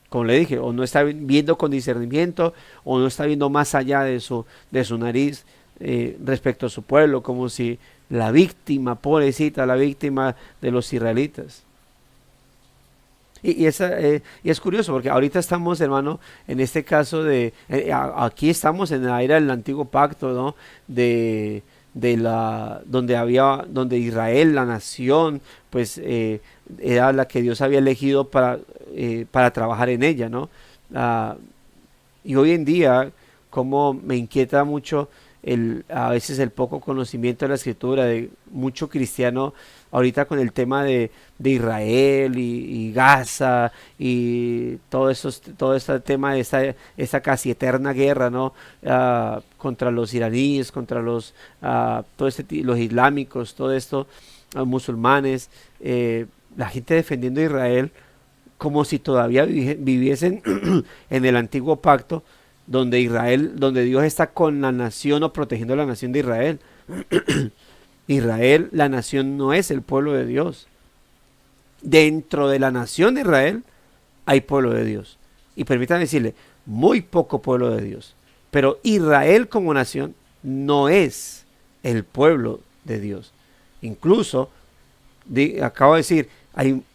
como le dije, o no está viendo con discernimiento, o no está viendo más allá de su nariz respecto a su pueblo, como si la víctima, pobrecita, la víctima de los israelitas. Y es curioso porque ahorita estamos, hermano, en este caso aquí estamos en la era del antiguo pacto, ¿no? Donde Israel, la nación, pues era la que Dios había elegido para trabajar en ella, ¿no? Y hoy en día, como me inquieta mucho a veces el poco conocimiento de la escritura de mucho cristiano ahorita con el tema de Israel y Gaza y todo este tema de esta casi eterna guerra, ¿no? Contra los iraníes, contra los islámicos, todo esto, musulmanes, la gente defendiendo a Israel como si todavía viviesen en el antiguo pacto, donde Dios está con la nación o protegiendo a la nación de Israel. Israel, la nación, no es el pueblo de Dios. Dentro de la nación de Israel hay pueblo de Dios. Y permítanme decirle, muy poco pueblo de Dios. Pero Israel como nación no es el pueblo de Dios. Incluso, acabo de decir,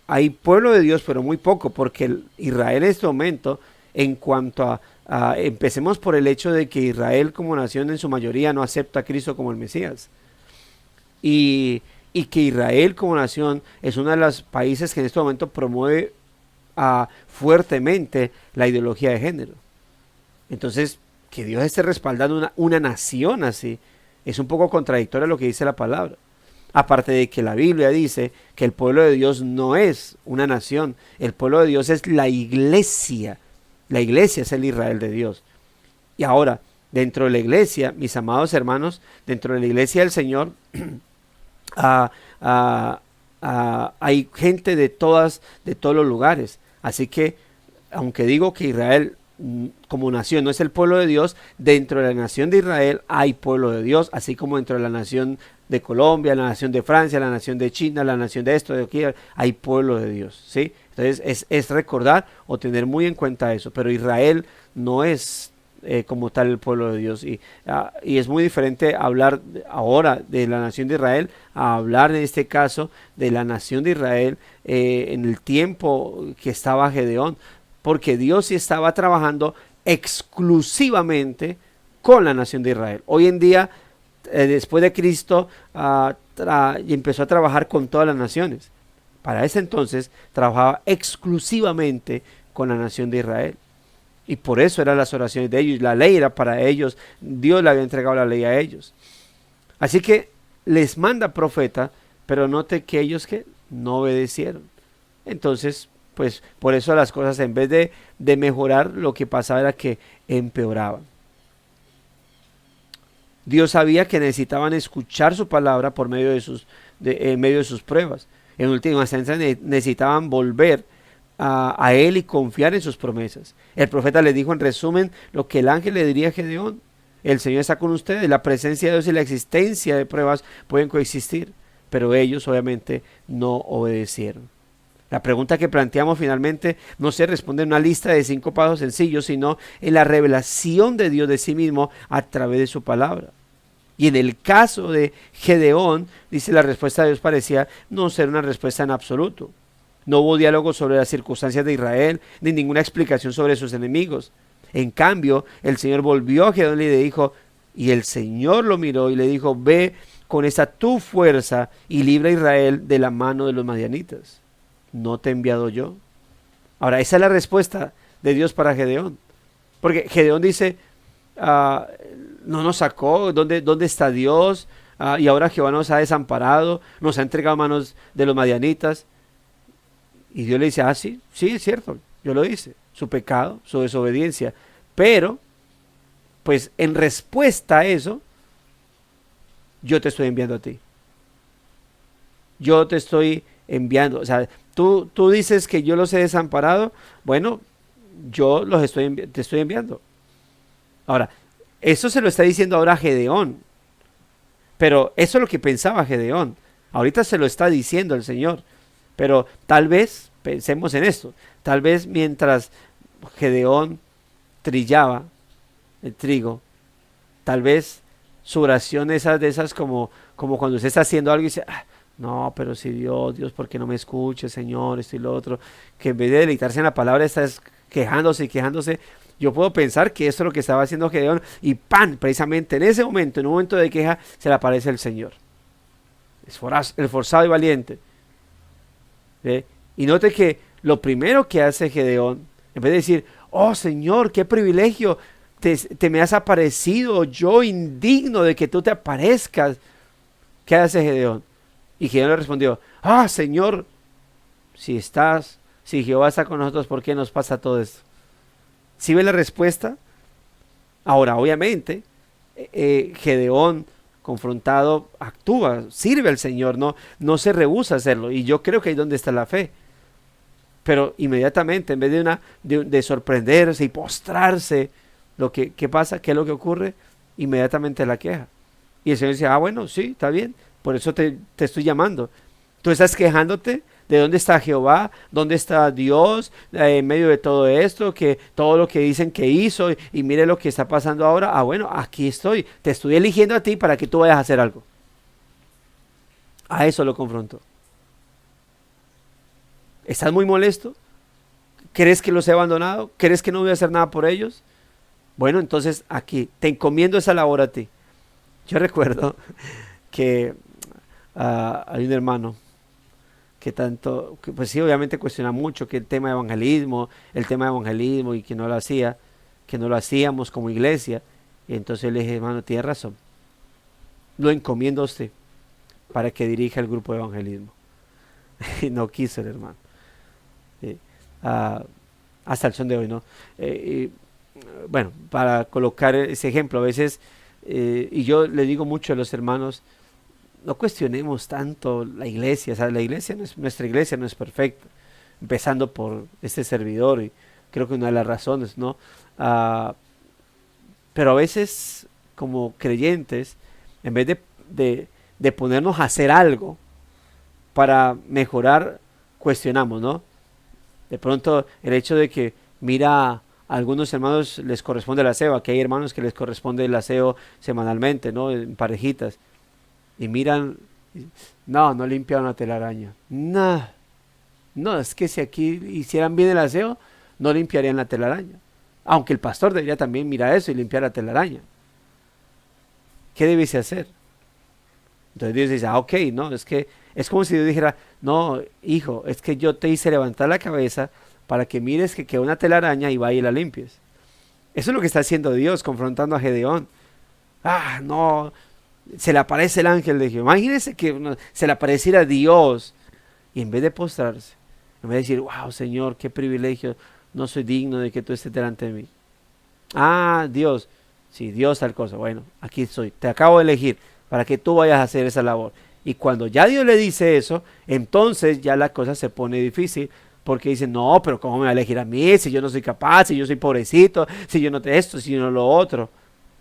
hay pueblo de Dios, pero muy poco, porque Israel en este momento, en cuanto empecemos por el hecho de que Israel como nación en su mayoría no acepta a Cristo como el Mesías. Y que Israel como nación es uno de los países que en este momento promueve fuertemente la ideología de género. Entonces, que Dios esté respaldando una nación así, es un poco contradictorio a lo que dice la palabra. Aparte de que la Biblia dice que el pueblo de Dios no es una nación, el pueblo de Dios es la iglesia es el Israel de Dios. Y ahora, dentro de la iglesia, mis amados hermanos, dentro de la iglesia del Señor, hay gente de todos los lugares. Así que, aunque digo que Israel como nación no es el pueblo de Dios, dentro de la nación de Israel hay pueblo de Dios, así como dentro de la nación de Colombia, la nación de Francia, la nación de China, la nación de esto, de aquí, hay pueblo de Dios, ¿sí? Entonces es recordar o tener muy en cuenta eso, pero Israel no es como tal el pueblo de Dios, y es muy diferente hablar ahora de la nación de Israel a hablar en este caso de la nación de Israel en el tiempo que estaba Gedeón, porque Dios sí estaba trabajando exclusivamente con la nación de Israel. Hoy en día, después de Cristo, empezó a trabajar con todas las naciones. Para ese entonces trabajaba exclusivamente con la nación de Israel. Y por eso eran las oraciones de ellos. La ley era para ellos. Dios le había entregado la ley a ellos. Así que les manda profeta, pero note que ellos que no obedecieron. Entonces, pues por eso las cosas, en vez de mejorar, lo que pasaba era que empeoraban. Dios sabía que necesitaban escuchar su palabra por medio en medio de sus pruebas. En última instancia necesitaban volver a Él y confiar en sus promesas. El profeta les dijo en resumen lo que el ángel le diría a Gedeón: el Señor está con ustedes, la presencia de Dios y la existencia de pruebas pueden coexistir, pero ellos obviamente no obedecieron. La pregunta que planteamos finalmente no se responde en una lista de 5 pasos sencillos, sino en la revelación de Dios de sí mismo a través de su palabra. Y en el caso de Gedeón, dice, la respuesta de Dios parecía no ser una respuesta en absoluto. No hubo diálogo sobre las circunstancias de Israel, ni ninguna explicación sobre sus enemigos. En cambio, el Señor volvió a Gedeón y le dijo, y el Señor lo miró y le dijo: ve con esta tu fuerza y libra a Israel de la mano de los madianitas. ¿No te he enviado yo? Ahora, esa es la respuesta de Dios para Gedeón. Porque Gedeón dice, no nos sacó, ¿dónde está Dios? Y ahora Jehová nos ha desamparado, nos ha entregado a manos de los madianitas. Y Dios le dice, sí, es cierto, yo lo hice, su pecado, su desobediencia. Pero, pues en respuesta a eso, yo te estoy enviando a ti. Yo te estoy enviando, o sea, tú dices que yo los he desamparado, bueno, yo te estoy enviando. Ahora, eso se lo está diciendo ahora a Gedeón, pero eso es lo que pensaba Gedeón. Ahorita se lo está diciendo el Señor, pero tal vez, pensemos en esto, tal vez mientras Gedeón trillaba el trigo, tal vez su oración de esas como cuando usted está haciendo algo y dice, no, pero si Dios, ¿por qué no me escucha, Señor? Esto y lo otro. Que en vez de deleitarse en la palabra, está quejándose y quejándose. Yo puedo pensar que esto es lo que estaba haciendo Gedeón. Y ¡pam! Precisamente en ese momento, en un momento de queja, se le aparece el Señor. Esforzado y valiente. ¿Ve? Y note que lo primero que hace Gedeón, en vez de decir, oh Señor, qué privilegio, te me has aparecido, yo indigno de que tú te aparezcas. ¿Qué hace Gedeón? Y Gedeón le respondió, Señor, si Jehová está con nosotros, ¿por qué nos pasa todo esto? ¿Sí ve la respuesta? Ahora, obviamente, Gedeón, confrontado, actúa, sirve al Señor, no se rehúsa a hacerlo. Y yo creo que ahí es donde está la fe. Pero inmediatamente, en vez de sorprenderse y postrarse, ¿qué pasa? ¿Qué es lo que ocurre? Inmediatamente la queja. Y el Señor dice, bueno, sí, está bien. Por eso te estoy llamando. Tú estás quejándote de dónde está Jehová, dónde está Dios en medio de todo esto, que todo lo que dicen que hizo y mire lo que está pasando ahora. Bueno, aquí estoy. Te estoy eligiendo a ti para que tú vayas a hacer algo. A eso lo confrontó. ¿Estás muy molesto? ¿Crees que los he abandonado? ¿Crees que no voy a hacer nada por ellos? Bueno, entonces aquí te encomiendo esa labor a ti. Yo recuerdo que hay un hermano que pues sí, obviamente cuestiona mucho que el tema de evangelismo y que no lo hacíamos como iglesia. Y entonces le dije, hermano, tiene razón, lo encomiendo a usted, para que dirija el grupo de evangelismo. Y no quiso el hermano. Hasta el son de hoy, ¿no? Bueno, para colocar ese ejemplo, a veces, y yo le digo mucho a los hermanos, no cuestionemos tanto la iglesia. O sea, nuestra iglesia no es perfecta, empezando por este servidor, y creo que una de las razones, ¿no? Pero a veces, como creyentes, en vez de ponernos a hacer algo para mejorar, cuestionamos, ¿no? De pronto, el hecho de que, mira, a algunos hermanos les corresponde el aseo, aquí hay hermanos que les corresponde el aseo semanalmente, ¿no? En parejitas, y miran, no limpiaron la telaraña. No, es que si aquí hicieran bien el aseo, no limpiarían la telaraña. Aunque el pastor debería también mirar eso y limpiar la telaraña. ¿Qué debiese hacer? Entonces Dios dice, ok, no, es que es como si Dios dijera, no, hijo, es que yo te hice levantar la cabeza para que mires que quedó una telaraña y vaya y la limpies. Eso es lo que está haciendo Dios, confrontando a Gedeón. No, se le aparece el ángel de Jehová. Imagínense que se le apareciera Dios, y en vez de postrarse, en vez de decir, wow, Señor, qué privilegio, no soy digno de que tú estés delante de mí. Dios, sí, Dios tal cosa, bueno, aquí estoy, te acabo de elegir para que tú vayas a hacer esa labor. Y cuando ya Dios le dice eso, entonces ya la cosa se pone difícil, porque dice, no, pero ¿cómo me va a elegir a mí? Si yo no soy capaz, si yo soy pobrecito, si yo no te esto, si yo no lo otro.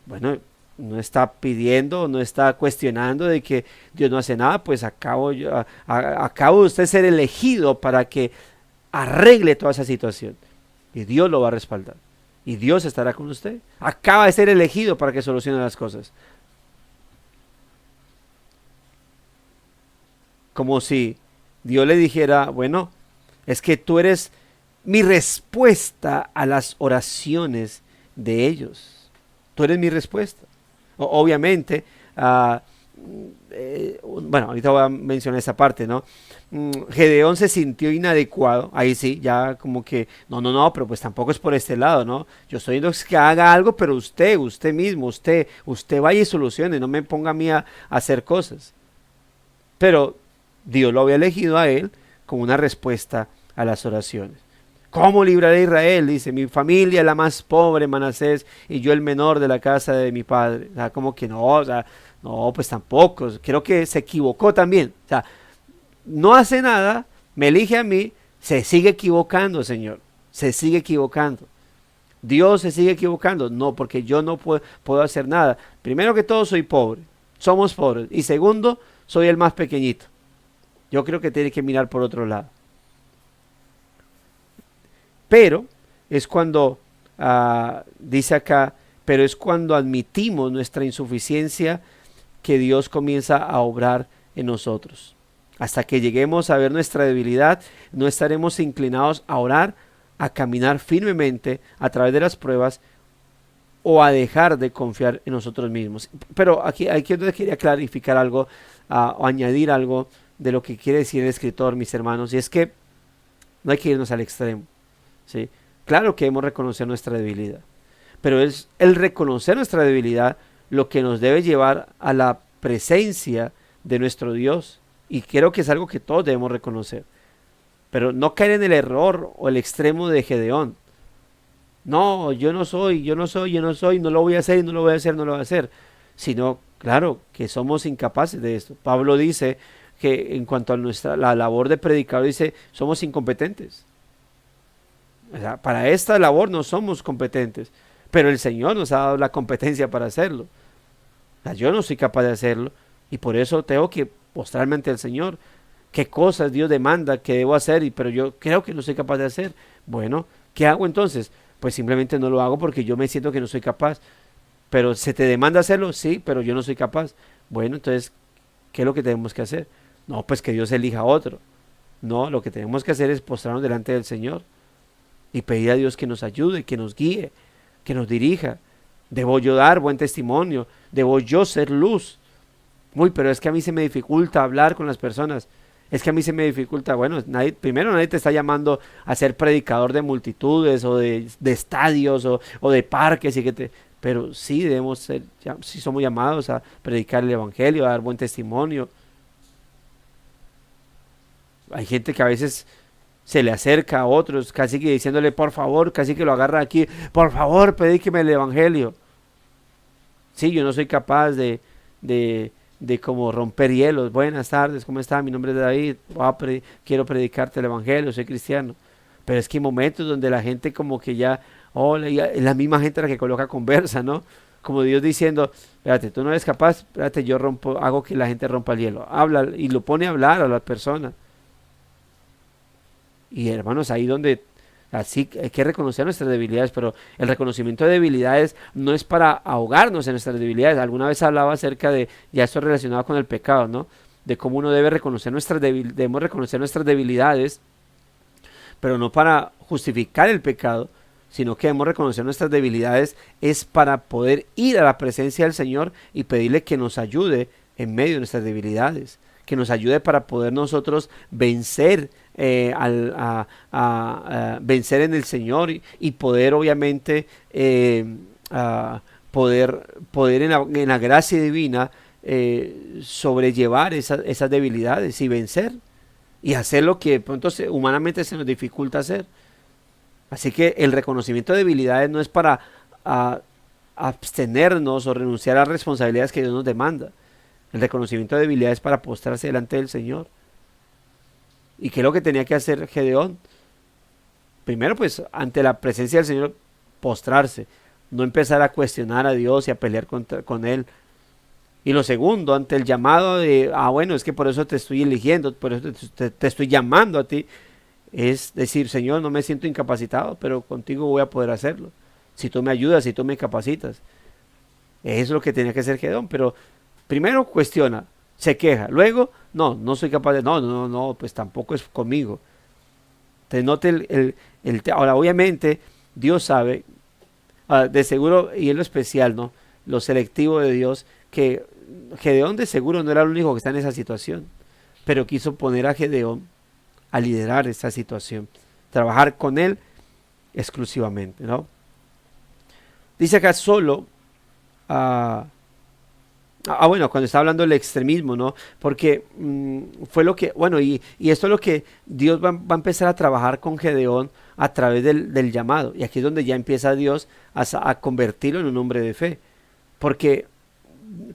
Bueno, no está pidiendo, no está cuestionando de que Dios no hace nada, pues acabo de usted ser elegido para que arregle toda esa situación. Y Dios lo va a respaldar. Y Dios estará con usted. Acaba de ser elegido para que solucione las cosas. Como si Dios le dijera, bueno, es que tú eres mi respuesta a las oraciones de ellos. Tú eres mi respuesta. Obviamente, bueno, ahorita voy a mencionar esa parte, ¿no? Gedeón se sintió inadecuado, ahí sí, ya como que, no, pero pues tampoco es por este lado, ¿no? Yo estoy diciendo que haga algo, pero usted mismo, usted vaya y solucione, no me ponga a mí a hacer cosas. Pero Dios lo había elegido a él como una respuesta a las oraciones. ¿Cómo libraré a Israel? Dice, mi familia es la más pobre, Manasés, y yo el menor de la casa de mi padre. O sea, como que no, o sea, no, pues tampoco. Creo que se equivocó también. O sea, no hace nada, me elige a mí, se sigue equivocando, Señor. Se sigue equivocando. Dios se sigue equivocando. No, porque yo no puedo hacer nada. Primero que todo, soy pobre. Somos pobres. Y segundo, soy el más pequeñito. Yo creo que tiene que mirar por otro lado. Pero es cuando, dice acá, pero es cuando admitimos nuestra insuficiencia que Dios comienza a obrar en nosotros. Hasta que lleguemos a ver nuestra debilidad, no estaremos inclinados a orar, a caminar firmemente a través de las pruebas o a dejar de confiar en nosotros mismos. Pero aquí quería clarificar algo o añadir algo de lo que quiere decir el escritor, mis hermanos, y es que no hay que irnos al extremo. ¿Sí? Claro que debemos reconocer nuestra debilidad, pero es el reconocer nuestra debilidad lo que nos debe llevar a la presencia de nuestro Dios, y creo que es algo que todos debemos reconocer, pero no caer en el error o el extremo de Gedeón. No, yo no soy, no lo voy a hacer y no lo voy a hacer, sino, claro, que somos incapaces de esto. Pablo dice que en cuanto a la labor de predicador, dice, somos incompetentes. O sea, para esta labor no somos competentes, pero el Señor nos ha dado la competencia para hacerlo. O sea, yo no soy capaz de hacerlo, y por eso tengo que postrarme ante el Señor. ¿Qué cosas Dios demanda que debo hacer? Pero yo creo que no soy capaz de hacer. Bueno, ¿qué hago entonces? Pues simplemente no lo hago porque yo me siento que no soy capaz. Pero ¿se te demanda hacerlo? Sí, pero yo no soy capaz. Bueno, entonces, ¿qué es lo que tenemos que hacer? No, pues que Dios elija a otro. No, lo que tenemos que hacer es postrarnos delante del Señor y pedir a Dios que nos ayude, que nos guíe, que nos dirija. Debo yo dar buen testimonio, debo yo ser luz. Uy, pero es que a mí se me dificulta hablar con las personas, es que a mí se me dificulta. Bueno, primero nadie te está llamando a ser predicador de multitudes o de estadios o de parques, pero sí debemos ser, sí somos llamados a predicar el evangelio, a dar buen testimonio. Hay gente que a veces se le acerca a otros, casi que diciéndole por favor, casi que lo agarra aquí, por favor, predíqueme el evangelio. Sí, yo no soy capaz de como romper hielos. Buenas tardes, ¿cómo está? Mi nombre es David, quiero predicarte el evangelio, soy cristiano. Pero es que hay momentos donde la gente como que ya, hola, es la misma gente la que coloca conversa, ¿no? Como Dios diciendo, espérate, tú no eres capaz, espérate, yo rompo, hago que la gente rompa el hielo. Habla y lo pone a hablar a las personas. Y hermanos, ahí donde así hay que reconocer nuestras debilidades, pero el reconocimiento de debilidades no es para ahogarnos en nuestras debilidades. Alguna vez hablaba acerca de, ya esto relacionado con el pecado, ¿no? De cómo uno debe reconocer debemos reconocer nuestras debilidades, pero no para justificar el pecado, sino que debemos reconocer nuestras debilidades es para poder ir a la presencia del Señor y pedirle que nos ayude en medio de nuestras debilidades, que nos ayude para poder nosotros vencer vencer en el Señor y poder obviamente poder en la gracia divina sobrellevar esas debilidades y vencer y hacer lo que de pronto humanamente se nos dificulta hacer. Así que el reconocimiento de debilidades no es para abstenernos o renunciar a las responsabilidades que Dios nos demanda. El reconocimiento de debilidades es para postrarse delante del Señor. ¿Y qué es lo que tenía que hacer Gedeón? Primero, pues, ante la presencia del Señor, postrarse. No empezar a cuestionar a Dios y a pelear con Él. Y lo segundo, ante el llamado de, bueno, es que por eso te estoy eligiendo, por eso te estoy llamando a ti. Es decir, Señor, no me siento incapacitado, pero contigo voy a poder hacerlo. Si tú me ayudas, si tú me capacitas. Eso es lo que tenía que hacer Gedeón. Pero primero cuestiona, se queja. Luego, no soy capaz de, no, pues tampoco es conmigo. Te note ahora, obviamente, Dios sabe, de seguro, y es lo especial, ¿no? Lo selectivo de Dios, que Gedeón de seguro no era el único que está en esa situación, pero quiso poner a Gedeón a liderar esta situación, trabajar con él exclusivamente, ¿no? Dice acá solo, bueno, cuando está hablando del extremismo, ¿no? Porque fue lo que, bueno, y esto es lo que Dios va a empezar a trabajar con Gedeón a través del llamado. Y aquí es donde ya empieza Dios a convertirlo en un hombre de fe. Porque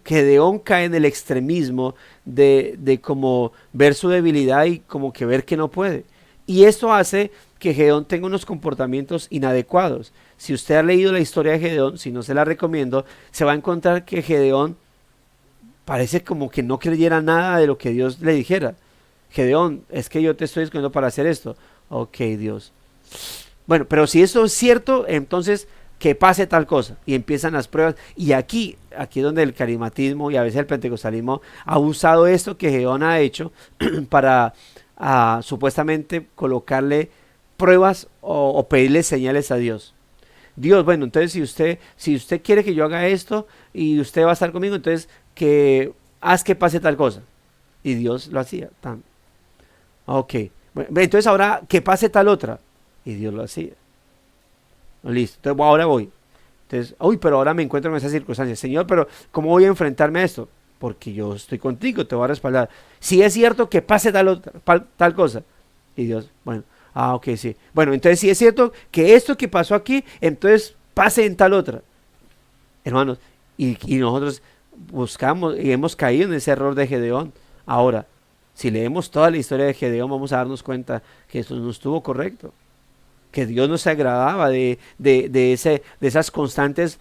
Gedeón cae en el extremismo de como ver su debilidad y como que ver que no puede. Y esto hace que Gedeón tenga unos comportamientos inadecuados. Si usted ha leído la historia de Gedeón, si no se la recomiendo, se va a encontrar que Gedeón parece como que no creyera nada de lo que Dios le dijera. Gedeón, es que yo te estoy escogiendo para hacer esto. Ok, Dios. Bueno, pero si eso es cierto, entonces que pase tal cosa. Y empiezan las pruebas. Y aquí es donde el carismatismo y a veces el pentecostalismo ha usado esto que Gedeón ha hecho para supuestamente colocarle pruebas o pedirle señales a Dios. Dios, bueno, entonces si usted quiere que yo haga esto y usted va a estar conmigo, entonces haz que pase tal cosa. Y Dios lo hacía. Ok. Bueno, entonces ahora que pase tal otra. Y Dios lo hacía. Listo. Entonces ahora voy. Entonces, pero ahora me encuentro en esas circunstancias. Señor, pero ¿cómo voy a enfrentarme a esto? Porque yo estoy contigo, te voy a respaldar. Si es cierto que pase tal cosa. Y Dios, bueno, ok, sí. Bueno, entonces si es cierto que esto que pasó aquí, entonces pase en tal otra. Hermanos, y nosotros buscamos y hemos caído en ese error de Gedeón. Ahora, si leemos toda la historia de Gedeón, vamos a darnos cuenta que eso no estuvo correcto, que Dios no se agradaba de esas constantes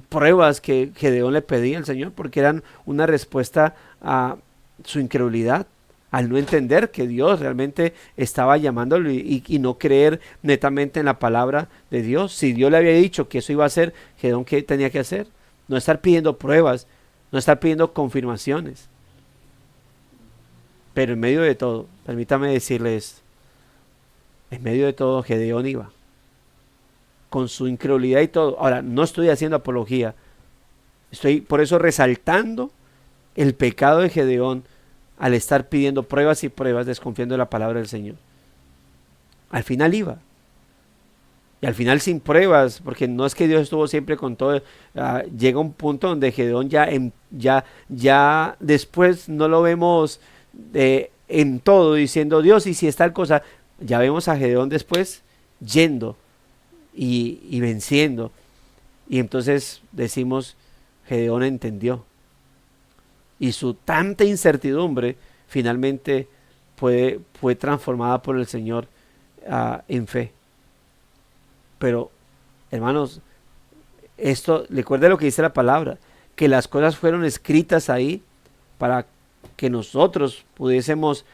pruebas que Gedeón le pedía al Señor, porque eran una respuesta a su incredulidad, al no entender que Dios realmente estaba llamándolo y no creer netamente en la palabra de Dios. Si Dios le había dicho que eso iba a hacer, Gedeón, ¿qué tenía que hacer? No estar pidiendo pruebas, no estar pidiendo confirmaciones. Pero en medio de todo, permítame decirles, en medio de todo Gedeón iba, con su incredulidad y todo. Ahora, no estoy haciendo apología, estoy por eso resaltando el pecado de Gedeón al estar pidiendo pruebas y pruebas, desconfiando de la palabra del Señor. Al final iba. Y al final sin pruebas, porque no es que Dios estuvo siempre con todo, llega un punto donde Gedeón ya después no lo vemos en todo, diciendo, Dios, y si es tal cosa. Ya vemos a Gedeón después yendo y venciendo. Y entonces decimos, Gedeón entendió. Y su tanta incertidumbre finalmente fue transformada por el Señor en fe. Pero, hermanos, esto, recuerde lo que dice la palabra, que las cosas fueron escritas ahí para que nosotros pudiésemos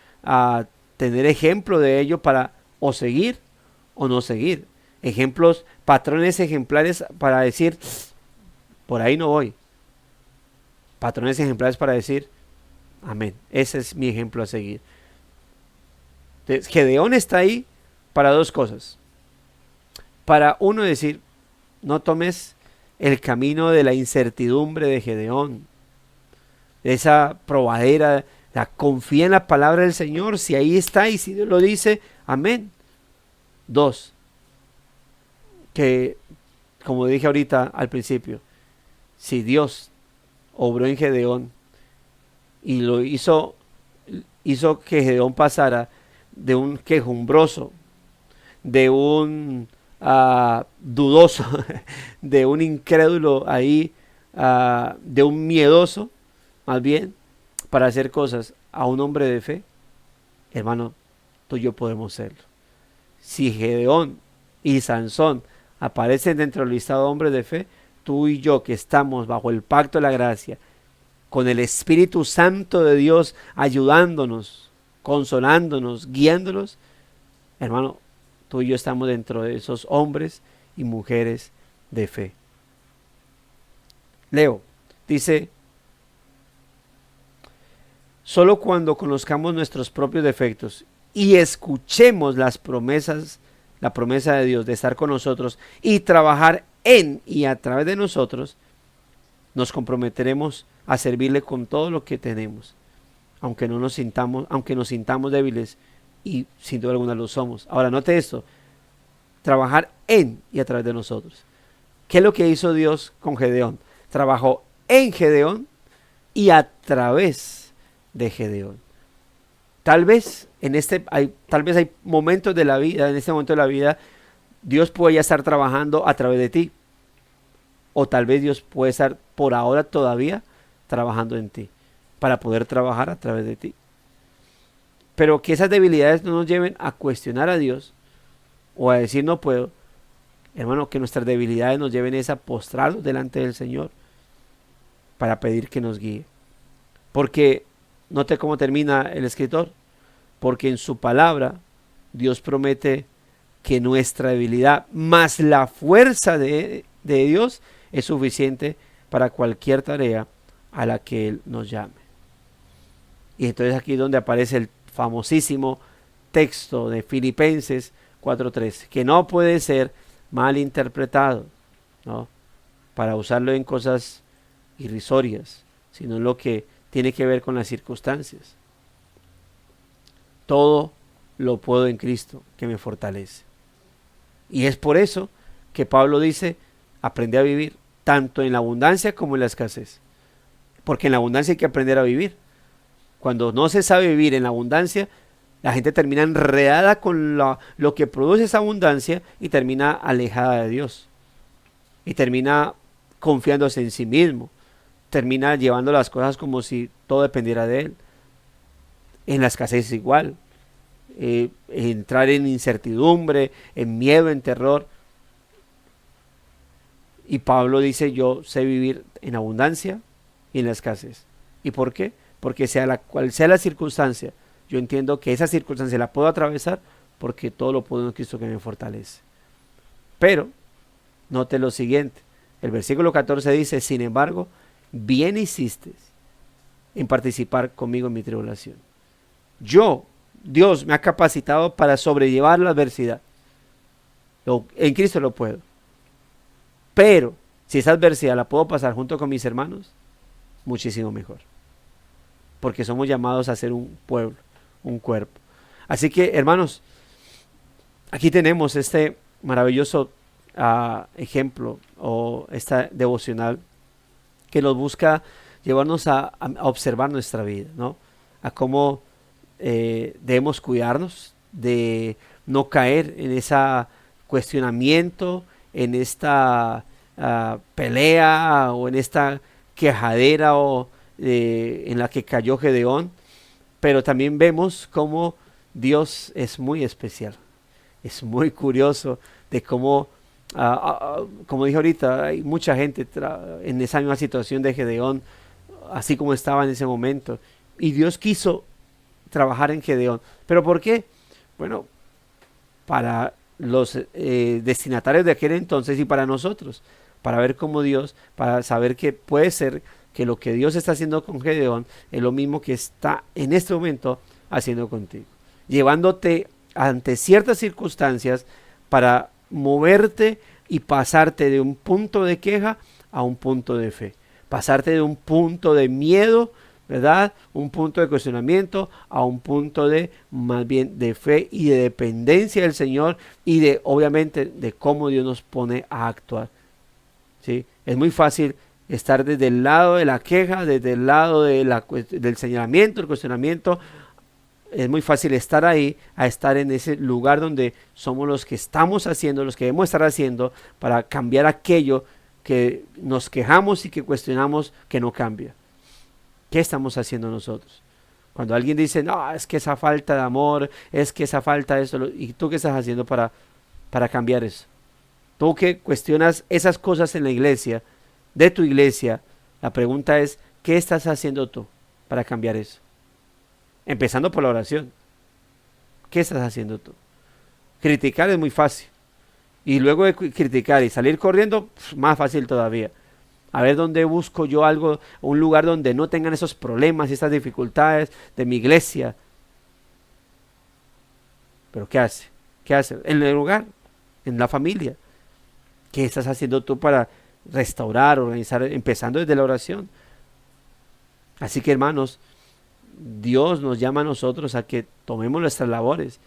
tener ejemplo de ello para o seguir o no seguir. Ejemplos, patrones ejemplares para decir, por ahí no voy. Patrones ejemplares para decir, amén. Ese es mi ejemplo a seguir. Entonces, Gedeón está ahí para dos cosas. Para uno decir, no tomes el camino de la incertidumbre de Gedeón, de esa probadera, confía en la palabra del Señor, si ahí está y si Dios lo dice, amén. Dos, que como dije ahorita al principio, si Dios obró en Gedeón y lo hizo que Gedeón pasara de un quejumbroso, de un dudoso, de un incrédulo ahí, de un miedoso, más bien, para hacer cosas a un hombre de fe, hermano, tú y yo podemos serlo. Si Gedeón y Sansón aparecen dentro del listado de hombres de fe, tú y yo que estamos bajo el pacto de la gracia, con el Espíritu Santo de Dios ayudándonos, consolándonos, guiándonos, hermano, tú y yo estamos dentro de esos hombres y mujeres de fe. Leo, dice, solo cuando conozcamos nuestros propios defectos y escuchemos la promesa de Dios de estar con nosotros y trabajar en y a través de nosotros, nos comprometeremos a servirle con todo lo que tenemos, aunque nos sintamos débiles, y sin duda alguna lo somos. Ahora note esto, trabajar en y a través de nosotros. ¿Qué es lo que hizo Dios con Gedeón? Trabajó en Gedeón y a través de Gedeón. Tal vez hay momentos de la vida, en este momento de la vida, Dios puede ya estar trabajando a través de ti. O tal vez Dios puede estar por ahora todavía trabajando en ti, para poder trabajar a través de ti. Pero que esas debilidades no nos lleven a cuestionar a Dios o a decir no puedo. Hermano, que nuestras debilidades nos lleven a postrarnos delante del Señor para pedir que nos guíe. Porque, note cómo termina el escritor, porque en su palabra Dios promete que nuestra debilidad más la fuerza de Dios es suficiente para cualquier tarea a la que Él nos llame. Y entonces aquí es donde aparece el famosísimo texto de Filipenses 4:3, que no puede ser mal interpretado, ¿no?, para usarlo en cosas irrisorias, sino en lo que tiene que ver con las circunstancias. Todo lo puedo en Cristo que me fortalece. Y es por eso que Pablo dice, aprende a vivir tanto en la abundancia como en la escasez. Porque en la abundancia hay que aprender a vivir. Cuando no se sabe vivir en la abundancia, la gente termina enredada con lo que produce esa abundancia y termina alejada de Dios. Y termina confiándose en sí mismo. Termina llevando las cosas como si todo dependiera de él. En la escasez es igual. Entrar en incertidumbre, en miedo, en terror. Y Pablo dice, yo sé vivir en abundancia y en la escasez. ¿Y por qué? Porque cual sea la circunstancia, yo entiendo que esa circunstancia la puedo atravesar porque todo lo puedo en Cristo que me fortalece. Pero, note lo siguiente, el versículo 14 dice, sin embargo, bien hiciste en participar conmigo en mi tribulación. Dios me ha capacitado para sobrellevar la adversidad. En Cristo lo puedo. Pero, si esa adversidad la puedo pasar junto con mis hermanos, muchísimo mejor. Porque somos llamados a ser un pueblo, un cuerpo. Así que, hermanos, aquí tenemos este maravilloso ejemplo o esta devocional que nos busca llevarnos a observar nuestra vida, ¿no? A cómo debemos cuidarnos de no caer en ese cuestionamiento, en esta pelea o en esta quejadera en la que cayó Gedeón. Pero también vemos cómo Dios es muy especial. Es muy curioso de cómo, como dije ahorita, hay mucha gente en esa misma situación de Gedeón, así como estaba en ese momento. Y Dios quiso trabajar en Gedeón. ¿Pero por qué? Bueno, para los destinatarios de aquel entonces y para nosotros, para ver cómo Dios, para saber que puede ser que lo que Dios está haciendo con Gedeón es lo mismo que está en este momento haciendo contigo, llevándote ante ciertas circunstancias para moverte y pasarte de un punto de queja a un punto de fe, pasarte de un punto de miedo, ¿verdad? Un punto de cuestionamiento a un punto de más bien de fe y de dependencia del Señor y de obviamente de cómo Dios nos pone a actuar. ¿Sí? Es muy fácil estar desde el lado de la queja, desde el lado del señalamiento, el cuestionamiento. Es muy fácil estar ahí, a estar en ese lugar donde somos los que estamos haciendo, los que debemos estar haciendo para cambiar aquello que nos quejamos y que cuestionamos que no cambia. ¿Qué estamos haciendo nosotros? Cuando alguien dice, no, es que esa falta de amor, es que esa falta de eso, ¿y tú qué estás haciendo para cambiar eso? Tú que cuestionas esas cosas en la iglesia, de tu iglesia, la pregunta es, ¿qué estás haciendo tú para cambiar eso? Empezando por la oración. ¿Qué estás haciendo tú? Criticar es muy fácil. Y luego de criticar y salir corriendo, más fácil todavía. A ver dónde busco yo algo, un lugar donde no tengan esos problemas y estas dificultades de mi iglesia. Pero ¿qué hace? ¿Qué hace? En el lugar, en la familia. ¿Qué estás haciendo tú para restaurar, organizar, empezando desde la oración? Así que hermanos, Dios nos llama a nosotros a que tomemos nuestras labores,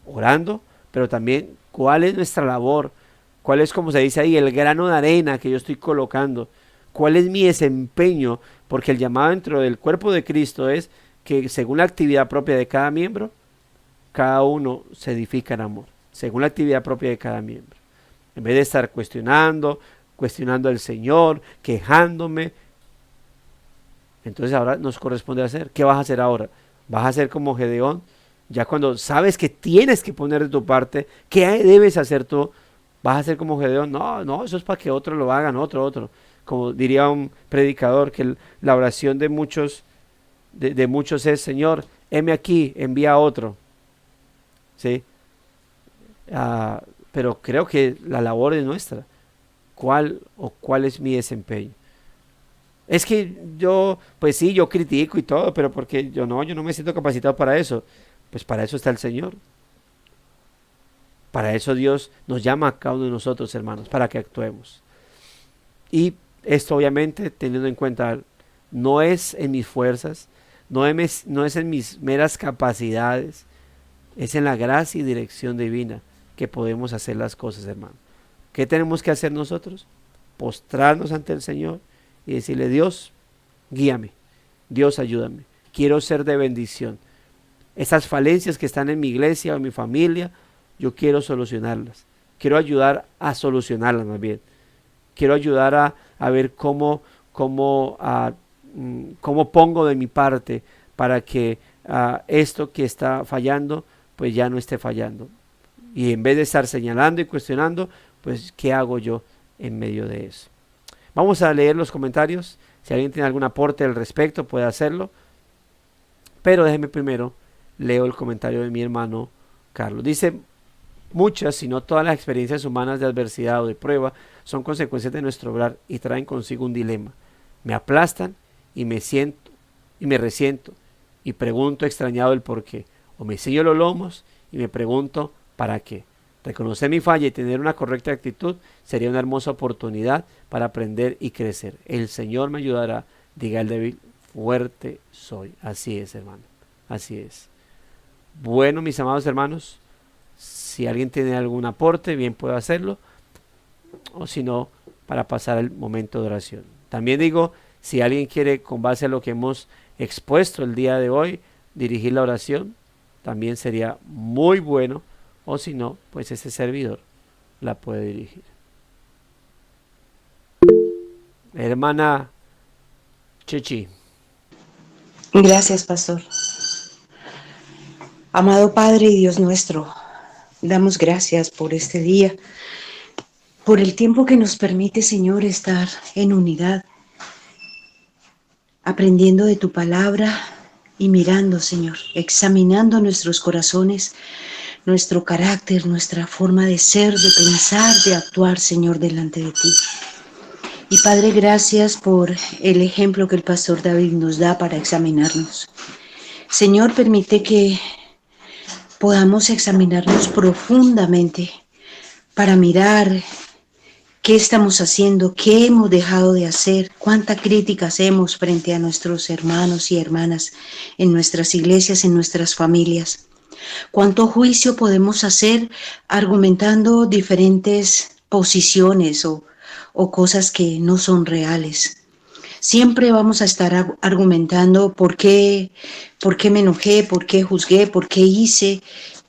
orando, pero también cuál es nuestra labor, cuál es, como se dice ahí, el grano de arena que yo estoy colocando, cuál es mi desempeño, porque el llamado dentro del cuerpo de Cristo es que según la actividad propia de cada miembro, cada uno se edifica en amor, según la actividad propia de cada miembro. En vez de estar cuestionando al Señor, quejándome, entonces ahora nos corresponde hacer. ¿Qué vas a hacer ahora? ¿Vas a hacer como Gedeón? Ya cuando sabes que tienes que poner de tu parte, ¿qué debes hacer tú? ¿Vas a hacer como Gedeón? No, eso es para que otros lo hagan, otro. Como diría un predicador, que la oración de muchos es, Señor, heme aquí, envía a otro. ¿Sí? Pero creo que la labor es nuestra. ¿Cuál es mi desempeño? Es que yo critico y todo, pero porque yo no me siento capacitado para eso. Pues para eso está el Señor. Para eso Dios nos llama a cada uno de nosotros, hermanos, para que actuemos. Y esto obviamente teniendo en cuenta, no es en mis fuerzas, no es en mis meras capacidades, es en la gracia y dirección divina que podemos hacer las cosas, hermano. ¿Qué tenemos que hacer nosotros? Postrarnos ante el Señor y decirle, Dios, guíame, Dios, ayúdame, quiero ser de bendición. Esas falencias que están en mi iglesia o en mi familia, yo quiero solucionarlas, quiero ayudar a solucionarlas más bien. Quiero ayudar a ver cómo pongo de mi parte para que esto que está fallando, pues ya no esté fallando. Y en vez de estar señalando y cuestionando, pues ¿qué hago yo en medio de eso? Vamos a leer los comentarios. Si alguien tiene algún aporte al respecto, puede hacerlo. Pero déjeme primero, leo el comentario de mi hermano Carlos. Dice, muchas, si no todas las experiencias humanas de adversidad o de prueba son consecuencias de nuestro obrar y traen consigo un dilema. Me aplastan y me resiento y pregunto extrañado el por qué. O me ciño los lomos y me pregunto ¿para qué? Reconocer mi falla y tener una correcta actitud sería una hermosa oportunidad para aprender y crecer. El Señor me ayudará, diga el débil, fuerte soy. Así es, hermano, así es. Bueno, mis amados hermanos, si alguien tiene algún aporte, bien puede hacerlo, o si no, para pasar el momento de oración. También digo, si alguien quiere, con base a lo que hemos expuesto el día de hoy, dirigir la oración, también sería muy bueno, o si no, pues ese servidor la puede dirigir. Hermana Chechi. Gracias, pastor. Amado Padre y Dios nuestro, damos gracias por este día, por el tiempo que nos permite, Señor, estar en unidad, aprendiendo de tu palabra y mirando, Señor, examinando nuestros corazones, nuestro carácter, nuestra forma de ser, de pensar, de actuar, Señor, delante de ti. Y Padre, gracias por el ejemplo que el pastor David nos da para examinarnos. Señor, permite que podamos examinarnos profundamente para mirar qué estamos haciendo, qué hemos dejado de hacer, cuánta crítica hacemos frente a nuestros hermanos y hermanas en nuestras iglesias, en nuestras familias. Cuánto juicio podemos hacer argumentando diferentes posiciones o cosas que no son reales. Siempre vamos a estar argumentando por qué me enojé, por qué juzgué, por qué hice.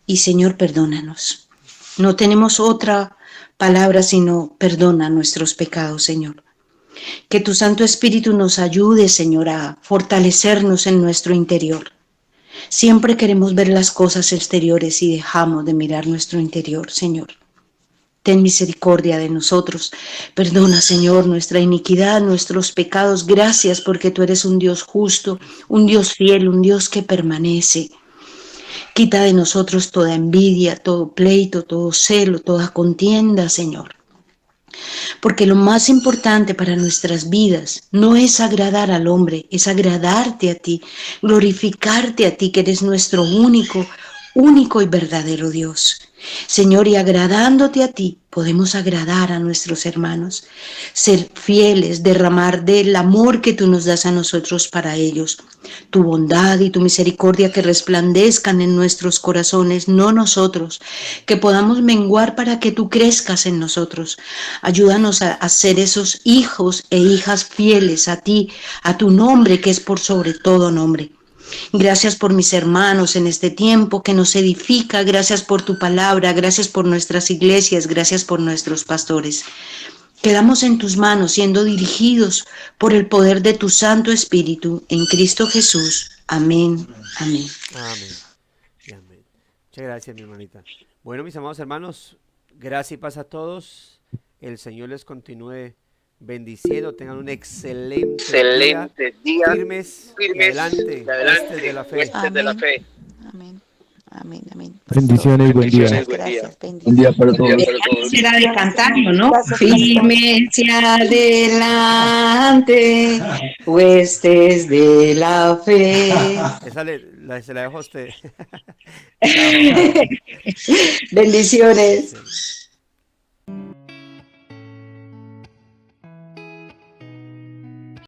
Y Señor, perdónanos. No tenemos otra palabra sino perdona nuestros pecados, Señor. Que tu Santo Espíritu nos ayude, Señor, a fortalecernos en nuestro interior. Siempre queremos ver las cosas exteriores y dejamos de mirar nuestro interior, Señor. Ten misericordia de nosotros. Perdona, Señor, nuestra iniquidad, nuestros pecados. Gracias porque tú eres un Dios justo, un Dios fiel, un Dios que permanece. Quita de nosotros toda envidia, todo pleito, todo celo, toda contienda, Señor. Porque lo más importante para nuestras vidas no es agradar al hombre, es agradarte a ti, glorificarte a ti, que eres nuestro único y verdadero Dios. Señor, y agradándote a ti, podemos agradar a nuestros hermanos, ser fieles, derramar del amor que tú nos das a nosotros para ellos. Tu bondad y tu misericordia que resplandezcan en nuestros corazones, no nosotros, que podamos menguar para que tú crezcas en nosotros. Ayúdanos a ser esos hijos e hijas fieles a ti, a tu nombre que es por sobre todo nombre. Gracias por mis hermanos en este tiempo que nos edifica, gracias por tu palabra, gracias por nuestras iglesias, gracias por nuestros pastores. Quedamos en tus manos siendo dirigidos por el poder de tu Santo Espíritu en Cristo Jesús. Amén. Amén. Amén. Y amén. Muchas gracias, mi hermanita. Bueno, mis amados hermanos, gracias y paz a todos. El Señor les continúe bendiciendo. Tengan un excelente día. Firmes y adelante. Huestes de la fe. Amén. Amén. Amén. Amén. Bendiciones, buen día. Muchas gracias. Buen día para todos. Será de cantarlo, ¿no? Gracias, Firme hacia adelante, huestes de la fe. Esa se la dejo a usted. Bendiciones. Sí.